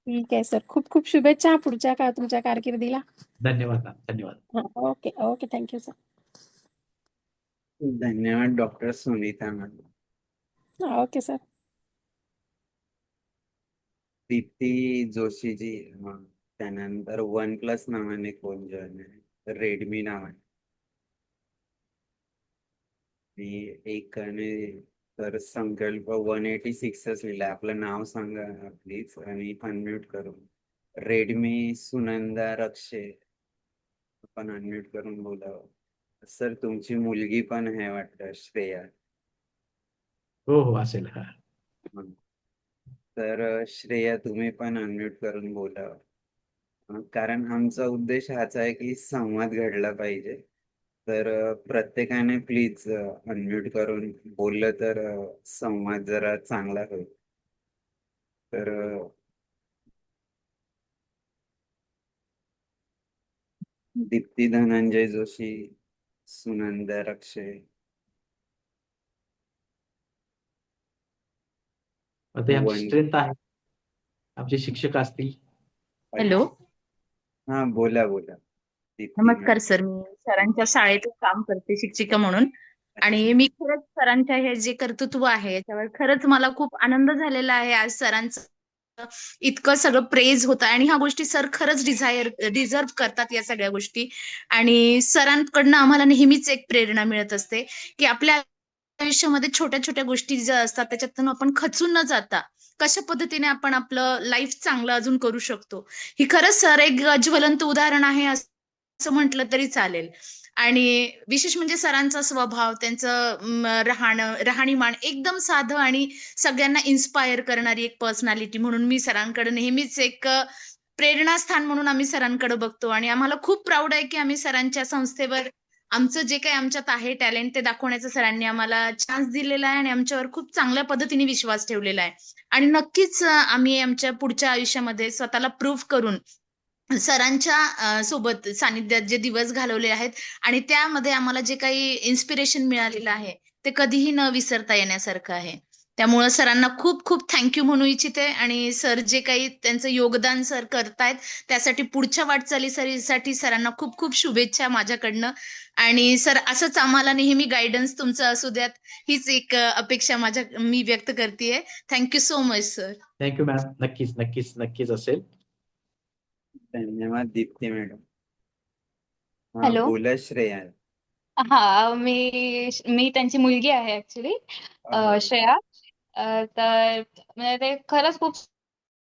ठीक आहे सर, खूप खूप शुभेच्छा पुढच्या तुमच्या कारकिर्दीला. धन्यवाद मॅम धन्यवाद. हा ओके ओके थँक्यू सर. धन्यवाद doctor Sunita madam. Okay sir. Dipti Joshiji, त्यानंतर वन प्लस नावाने कोण जॉईन आहे, रेडमी नावाने आणि एकाने तर संकल्प 186च लिहिलंय. आपलं नाव सांगा प्लीज आणि अनम्यूट करून. रेडमी सुनंदा रक्षे, आपण अनम्यूट करून बोलावं. सर तुमची मुलगी पण आहे वाटतं, श्रेया. हो हो असेल. हा. हं. तर श्रेया तुम्ही पण अनम्यूट करून बोलावं. कारण आमचा उद्देश हाच आहे की संवाद घडला पाहिजे. तर प्रत्येकाने प्लीज अनम्यूट करून बोललं तर संवाद जरा चांगला होईल. तर दीप्ती धनंजय जोशी, सुनंदा रक्षे. आता आमची वन स्ट्रेंथ आहे, आमचे शिक्षक असतील. हॅलो. हा बोला बोला दीप्ती नमस्कार मॅडम. सर, मी सरांच्या शाळेत काम करते शिक्षिका म्हणून. अच्छा. आणि मी खरंच सरांच्या हे जे कर्तृत्व आहे याच्यावर खरंच मला खूप आनंद झालेला आहे. आज सरांचं इतकं सगळं प्रेज होतं आणि ह्या गोष्टी सर खरंच डिझर्व करतात या सगळ्या गोष्टी. आणि सरांकडनं आम्हाला नेहमीच एक प्रेरणा मिळत असते की आपल्या आयुष्यामध्ये छोट्या छोट्या गोष्टी ज्या असतात त्याच्यातून आपण खचून न जाता कशा पद्धतीने आपण आपलं लाईफ चांगलं अजून करू शकतो. ही खरंच सर एक ज्वलंत उदाहरण आहे असं म्हटलं तरी चालेल. आणि विशेष म्हणजे सरांचा स्वभाव, त्यांचं राहणीमान एकदम साधं आणि सगळ्यांना इन्स्पायर करणारी एक पर्सनॅलिटी म्हणून मी सरांकडे नेहमीच एक प्रेरणास्थान म्हणून आम्ही सरांकडे बघतो. आणि आम्हाला खूप प्राऊड आहे की आम्ही सरांच्या संस्थेवर आमचं जे काही आमच्यात आहे टॅलेंट ते दाखवण्याचं सरांनी आम्हाला चान्स दिलेला आहे आणि आमच्यावर खूप चांगल्या पद्धतीने विश्वास ठेवलेला आहे. आणि नक्कीच आम्ही आमच्या पुढच्या आयुष्यामध्ये स्वतःला प्रूव्ह करून सरांच्या सोबत सानिध्यात जे दिवस घालवले आहेत आणि त्यामध्ये आम्हाला जे काही इन्स्पिरेशन मिळालेलं आहे ते कधीही न विसरता येण्यासारखं आहे. त्यामुळं सरांना खूप खूप थँक्यू म्हणू इच्छिते. आणि सर जे काही त्यांचं योगदान सर करतायत त्यासाठी पुढच्या वाटचालीसाठी सरांना खूप खूप शुभेच्छा माझ्याकडनं. आणि सर असंच आम्हाला नेहमी गायडन्स तुमचं असू द्यात हीच एक अपेक्षा मी व्यक्त करतेय. Thank you so much sir. Thank you ma'am. नक्कीच नक्कीच नक्कीच असेल. धन्यवाद दीप्ती मॅडम. हा हॅलो. बोला श्रेया. हा मी त्यांची मुलगी आहे ऍक्च्युली, हो. श्रेया. तर म्हणजे ते खरंच खूप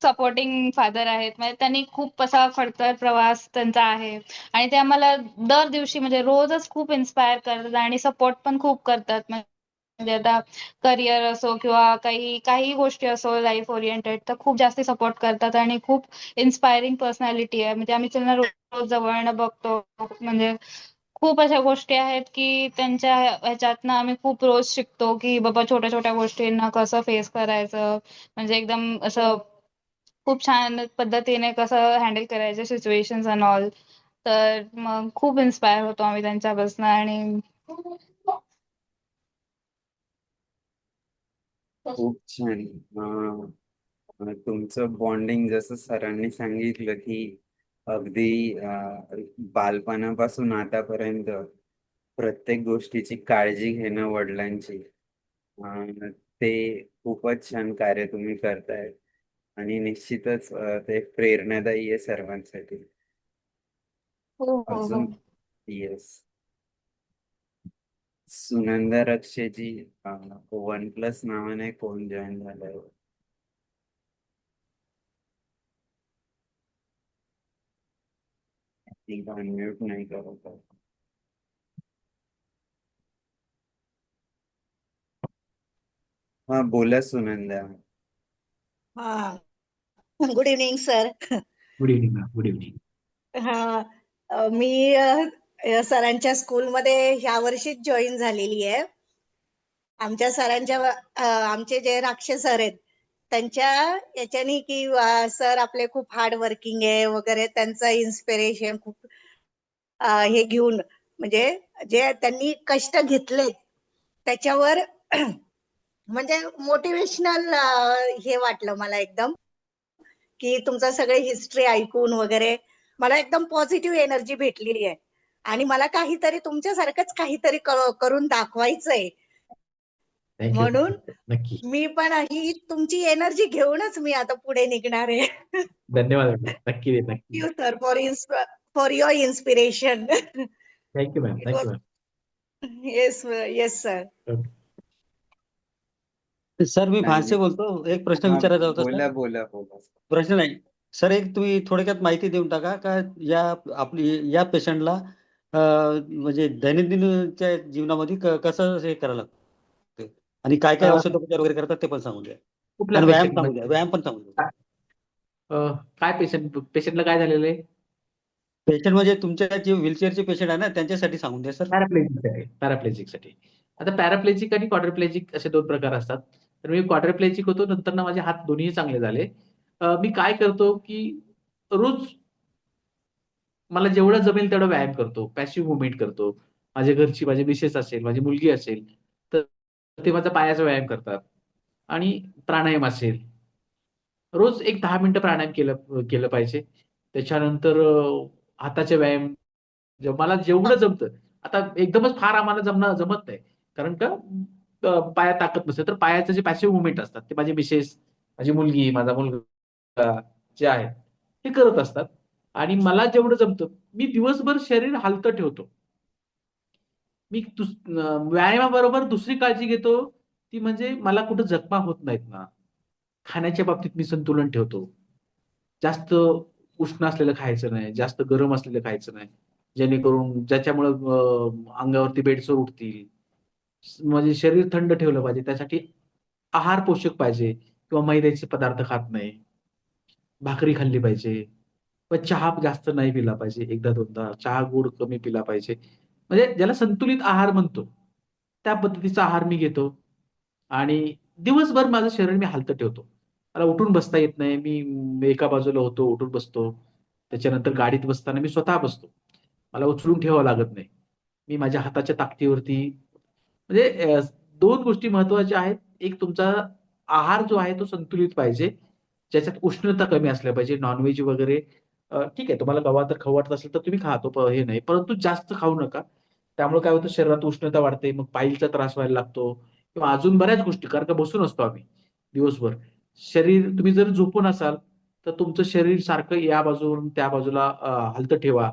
सपोर्टिंग फादर आहेत. म्हणजे त्यांनी खूप असा खडतर प्रवास त्यांचा आहे आणि ते आम्हाला दर दिवशी म्हणजे रोजच खूप इन्स्पायर करतात आणि सपोर्ट पण खूप करतात. म्हणजे आता करिअर असो किंवा काही गोष्टी असो लाईफ ओरिएंटेड तर खूप जास्त सपोर्ट करतात आणि खूप इन्स्पायरिंग पर्सनॅलिटी आहे. म्हणजे आम्ही त्यांना रोज जवळनं बघतो. म्हणजे खूप अशा गोष्टी आहेत की त्यांच्या ह्याच्यातनं आम्ही खूप रोज शिकतो की बाबा छोट्या छोट्या गोष्टींना कसं फेस करायचं. म्हणजे एकदम असं खूप छान पद्धतीने कसं हँडल करायचं सिच्युएशन्स अँड ऑल. तर मग खूप इन्स्पायर होतो आम्ही त्यांच्यापासून. आणि खूप छान. तुमचं बॉन्डिंग जसं सरांनी सांगितलं की अगदी बालपणापासून आतापर्यंत प्रत्येक गोष्टीची काळजी घेणं वडिलांची, ते खूपच छान कार्य तुम्ही करताय आणि निश्चितच ते प्रेरणादायी आहे सर्वांसाठी. हो हो हो. अजून येस सुनंदा रक्षेजी वन प्लस नावाने कोण जॉईन झालंय? ती अनम्यूट नाही करत आहे. हा बोला सुनंदा. हा good evening sir. Good evening ma'am. Good evening. हा मी सरांच्या स्कूलमध्ये ह्या वर्षीच जॉईन झालेली आहे. आमच्या सरांच्या आमचे जे राक्षस सर आहेत त्यांच्या याच्यानी की सर आपले खूप हार्ड वर्किंग आहे वगैरे, त्यांचं इन्स्पिरेशन खूप हे घेऊन, म्हणजे जे त्यांनी कष्ट घेतले त्याच्यावर म्हणजे मोटिवेशनल हे वाटलं मला एकदम, की तुमचं सगळे हिस्ट्री ऐकून वगैरे मला एकदम पॉझिटिव्ह एनर्जी भेटलेली आहे. आणि मला काहीतरी तुमच्यासारखंच काहीतरी करून दाखवायचंय. थँक्यू. म्हणून नक्की. मी पण ही तुमची एनर्जी घेऊनच मी आता पुढे निघणार आहे. धन्यवाद मॅडम. नक्की नक्की. Thank you sir for your inspiration. Thank you ma'am. It thank you was ma'am. Yes yes sir. Sir मी धन्य- फारसे बोलतो, एक प्रश्न हा, विचारायचा होता बोला सर. बोला बोला. प्रश्न नाही सर, एक तुम्ही थोडक्यात माहिती देऊन टाका का या आपली या पेशंटला म्हणजे दैनंदिनच्या जीवनामध्ये कसं हे करायला लागतं आणि काय काय औषधोपचार वगैरे करतात ते पण सांगून द्या. कुठल्या आणि व्यायाम पेशंट सांगून द्या, व्यायाम पण सांगून द्या. काय पेशंटला काय झालेलं आहे? पेशंट म्हणजे तुमच्या जे व्हीलचेअरचे पेशंट आहे ना त्यांच्यासाठी सांगून द्या सर. पॅराप्लेजिकसाठी. आता पॅराप्लेजिक आणि क्वाड्रिप्लेजिक असे 2 प्रकार असतात. तर मी क्वाड्रिप्लेजिक होतो, नंतर ना माझे हात दोन्ही चांगले झाले. मी काय करतो की रोज मला जेवढं जमेल तेवढा व्यायाम करतो, पॅसिव्ह मुव्हमेंट करतो. माझ्या घरची, माझी मिसेस असेल, माझी मुलगी असेल, तर ते माझा पायाचा व्यायाम करतात. आणि प्राणायाम असेल, रोज एक 10 मिनिटं प्राणायाम केलं केलं पाहिजे. त्याच्यानंतर हाताचे व्यायाम मला जेवढं जमतं. आता एकदमच फार आम्हाला जमत नाही. कारण का पायात ताकद नसते. तर पायाचे जे पॅसिव्ह मुव्हमेंट असतात ते माझी मिसेस, माझी मुलगी, माझा मुलगा जे आहेत हे करत असतात. आणि मला जेवढं जमतं मी दिवसभर शरीर हलतं ठेवतो. मी व्यायामाबरोबर दुसरी काळजी घेतो, ती म्हणजे मला कुठं जखमा होत नाहीत ना. खाण्याच्या बाबतीत मी संतुलन ठेवतो. जास्त उष्ण असलेलं खायचं नाही, जास्त गरम असलेलं खायचं नाही. जेणेकरून ज्याच्यामुळं अंगावरती बेडसर उठतील. म्हणजे शरीर थंड ठेवलं पाहिजे. त्यासाठी आहार पोषक पाहिजे किंवा मैद्याचे पदार्थ खात नाही. भाकरी खाल्ली पाहिजे. पण चहा जास्त नाही पिला पाहिजे. एकदा दोनदा चहा गोड कमी पिला पाहिजे. म्हणजे ज्याला संतुलित आहार म्हणतो, त्या पद्धतीचा आहार मी घेतो. आणि दिवसभर माझं शरीर मी हलतं ठेवतो. मला उठून बसता येत नाही. मी एका बाजूला होतो, उठून बसतो. त्याच्यानंतर गाडीत बसताना मी स्वतः बसतो. मला उचलून ठेवावं लागत नाही. मी माझ्या हाताच्या ताकदीवरती म्हणजे 2 गोष्टी महत्त्वाच्या आहेत. एक तुमचा आहार जो आहे तो संतुलित पाहिजे. ज्याच्यात उष्णता कमी असल्या पाहिजे. नॉन-व्हेज वगैरे ठीक आहे, तुम्हाला कवा तर खाऊ वाटत असेल तर तुम्ही खा. हे नाही. परंतु जास्त खाऊ नका. त्यामुळे काय होतं शरीरात उष्णता वाढते. मग पाईलचा त्रास व्हायला लागतो किंवा अजून बऱ्याच गोष्टी. कारण का बसून असतो आम्ही दिवसभर. तुम्ही जर झोपून असाल तर तुमचं शरीर सारखं या बाजूवरून त्या बाजूला हलतं ठेवा.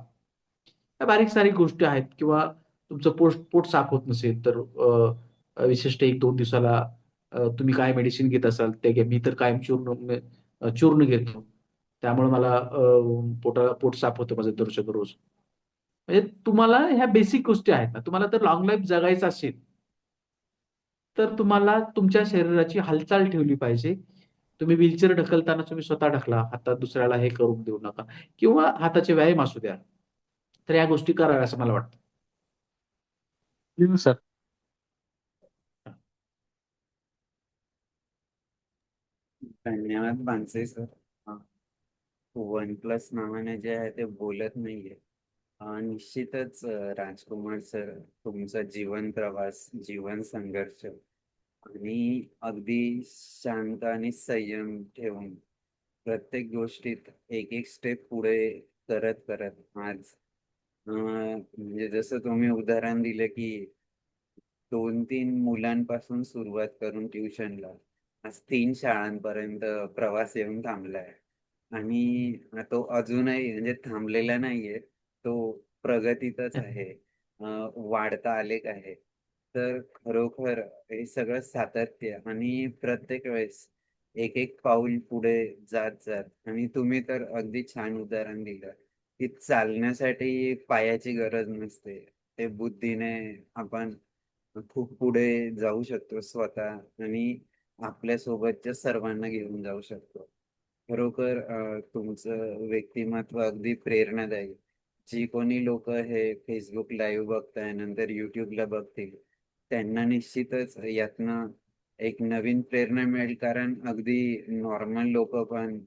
त्या बारीक-सारीक गोष्टी आहेत किंवा तुमचं पोट साफ होत नसेल तर विशिष्ट 1-2 दिवसाला तुम्ही काय मेडिसिन घेत असाल ते घ्या. मी तर कायम चूर्ण घेतो. त्यामुळे मला पोट साफ होतं माझं दररोजच्या दररोज. म्हणजे तुम्हाला ह्या बेसिक गोष्टी आहेत ना, तुम्हाला तर लाँग लाईफ जगायचं असेल, तर तुम्हाला तुमच्या शरीराची हालचाल ठेवली पाहिजे. तुम्ही व्हीलचेअर ढकलताना तुम्ही स्वतः ढकला. हातात दुसऱ्याला हे करून देऊ नका किंवा हाताचे व्यायाम असू द्या. तर या गोष्टी कराव्या असं मला वाटतं. सर धन्यवाद बांसे सर. वन प्लस नावाने जे आहे ते बोलत नाहीये. निश्चितच राजकुमार सर, तुमचा जीवन प्रवास, जीवन संघर्ष आणि अगदी शांत आणि संयम ठेवून प्रत्येक गोष्टीत एक एक स्टेप पुढे करत करत आज म्हणजे जसं तुम्ही उदाहरण दिलं की 2-3 मुलांपासून सुरुवात करून ट्युशनला आज 3 शाळांपर्यंत प्रवास येऊन थांबलाय. आणि तो अजूनही म्हणजे थांबलेला नाहीये. तो प्रगतीतच आहे. वाढता आलेख आहे. तर खरोखर हे सगळं सातत्य आणि प्रत्येक वेळेस एक एक पाऊल पुढे जात आणि तुम्ही तर अगदी छान उदाहरण दिलं की चालण्यासाठी पायाची गरज नसते. ते बुद्धीने आपण खूप पुढे जाऊ शकतो स्वतः आणि आपल्या सोबतच्या सर्वांना घेऊन जाऊ शकतो. खरोखर तुमचं व्यक्तिमत्व अगदी प्रेरणादायी. जी कोणी लोकं हे Facebook लाईव्ह बघताय, नंतर YouTubeला बघतील, त्यांना निश्चितच यातनं एक नवीन प्रेरणा मिळेल. कारण अगदी नॉर्मल लोकं पण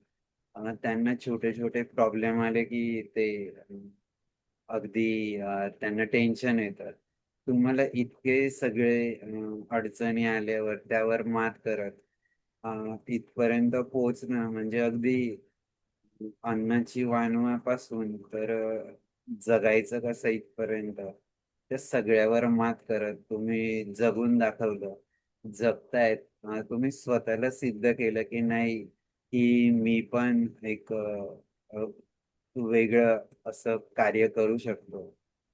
त्यांना छोटे-छोटे प्रॉब्लेम आले की ते अगदी त्यांना टेन्शन येतं. तुम्हाला इतके सगळे अडचणी आल्यावर त्यावर मात करत इथपर्यंत पोहोचणं म्हणजे अगदी अन्नाची वानवापासून तर जगायचं कसं इथपर्यंत, त्या सगळ्यावर मात करत तुम्ही जगून दाखवलं. जगतायत. तुम्ही स्वतःला सिद्ध केलं, की नाही, की मी पण एक अ, वेगळं असं कार्य करू शकतो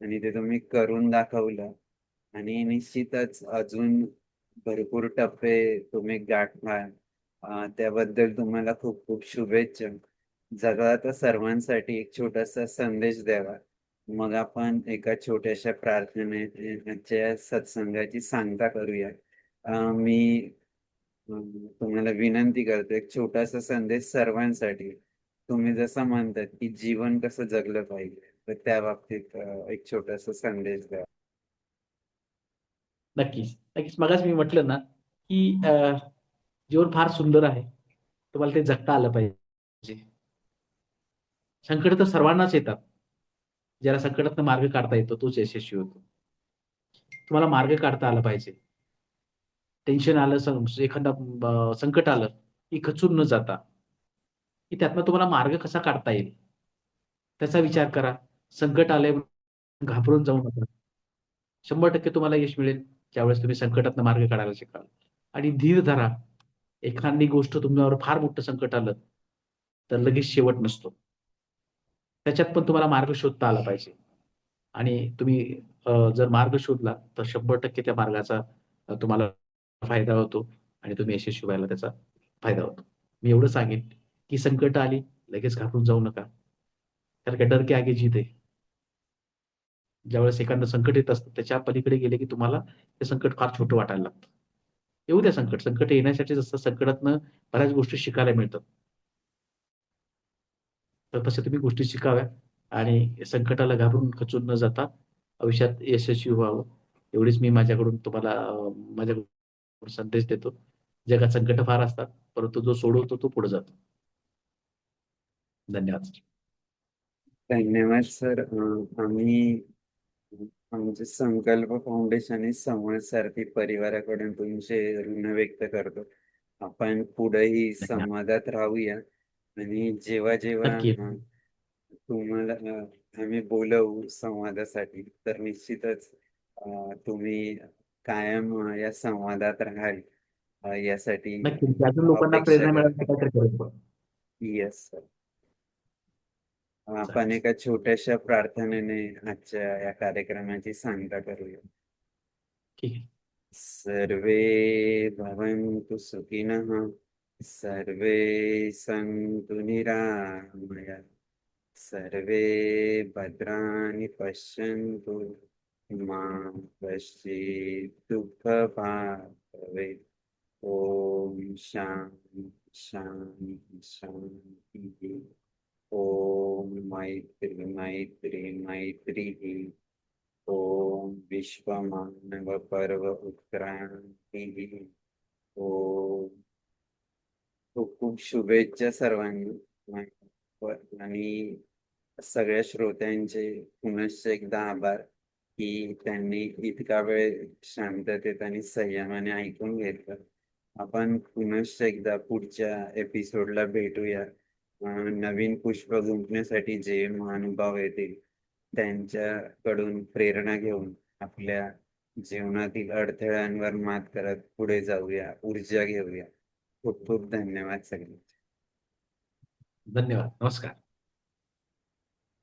आणि ते तुम्ही करून दाखवलं आणि निश्चितच अजून भरपूर टप्पे तुम्ही गाठणार. त्याबद्दल तुम्हाला खूप खूप शुभेच्छा. जगात सर्वांसाठी एक छोटासा संदेश द्यावा. मग आपण एका छोट्याशा प्रार्थनेच्या सत्संगाची सांगता करूया. मी तुम्हाला विनंती करतो एक छोटासा संदेश सर्वांसाठी. तुम्ही जसं म्हणतात, की जीवन कसं जगलं पाहिजे, तर त्या बाबतीत एक छोटासा संदेश द्या. नक्कीच. नक्कीच. मगाच मी म्हटलं ना, की जीवन फार सुंदर आहे. तुम्हाला ते जगता आलं पाहिजे. संकट तर सर्वांनाच येतात. ज्याला संकटातनं मार्ग काढता येतो तोच यशस्वी होतो. तुम्हाला मार्ग काढता आला पाहिजे. टेन्शन आलं, एखादा संकट आलं, की खचून न जाता, की त्यातनं तुम्हाला मार्ग कसा काढता येईल, त्याचा विचार करा. संकट आलंय म्हणून घाबरून जाऊ नका. 100% तुम्हाला यश मिळेल, ज्यावेळेस तुम्ही संकटातनं मार्ग काढायला शिकाल. आणि धीर धरा. एखादी गोष्ट तुमच्यावर फार मोठं संकट आलं, तर लगेच शेवट नसतो. त्याच्यात पण तुम्हाला मार्ग शोधता आला पाहिजे. आणि तुम्ही जर मार्ग शोधला, तर 100% त्या मार्गाचा तुम्हाला फायदा होतो आणि तुम्ही यशस्वी व्हायला त्याचा फायदा होतो. मी एवढं सांगेन, की संकटं आली, लगेच घाबरून जाऊ नका. कारण का डर के आगे जीत है. ज्यावेळेस एखादं संकट येत असतं, त्याच्या पलीकडे गेले की तुम्हाला ते संकट फार छोटं वाटायला लागतं. येऊ द्या संकट. संकट येण्यासाठीच असतं. संकटातनं बऱ्याच गोष्टी शिकायला मिळतात. तर तशा तुम्ही गोष्टी शिकाव्या आणि संकटाला घाबरून खचून न जाता आयुष्यात यशस्वी व्हावं. एवढीच मी माझ्याकडून तुम्हाला माझ्याकडून संदेश देतो. जगात संकटं फार असतात, परंतु जो सोडवतो तो पुढे जातो. धन्यवाद सर. धन्यवाद सर. आम्ही आमचे संकल्प फाउंडेशन आणि संवाद सारथी परिवाराकडून तुमचे ऋण व्यक्त करतो. आपण पुढेही धन्यवाद. संवादात राहूया आणि जेव्हा जेव्हा नक्की. तुम्हाला आम्ही बोलवू संवादासाठी, तर निश्चितच तुम्ही कायम या संवादात राहाल यासाठी नक्की. अजून लोकांना अपेक्षा प्रेरणा मिळावी करतो. काहीतरी करत राहू. Yes sir. आपण चालेल. एका छोट्याशा प्रार्थनेने आजच्या या कार्यक्रमाची सांगता करूया. ठीक आहे. सर्वे भवन्तु सुखिनः, सर्वे सन्तु निरामयाः, सर्वे भद्राणि पश्यन्तु, मा कश्चित् दुःखभाग् भवेत्. ॐ शान्ति शान्ति शान्तिः. ॐ मैत्री मैत्री मैत्रीः. ॐ विश्वमानवपर्व उत्क्रांतीः. ॐ खूप खूप शुभेच्छा सर्वांना. आणि सगळ्या श्रोत्यांचे पुनश्च एकदा आभार, की त्यांनी इतका वेळ शांततेत आणि संयमाने ऐकून घेतलं. आपण पुनश्च एकदा पुढच्या एपिसोडला भेटूया. नवीन पुष्प गुंफण्यासाठी जे महानुभाव येतील त्यांच्याकडून प्रेरणा घेऊन आपल्या जीवनातील अडथळ्यांवर मात करत पुढे जाऊया, ऊर्जा घेऊया. खूप खूप धन्यवाद सगळ्यांचे. धन्यवाद. नमस्कार.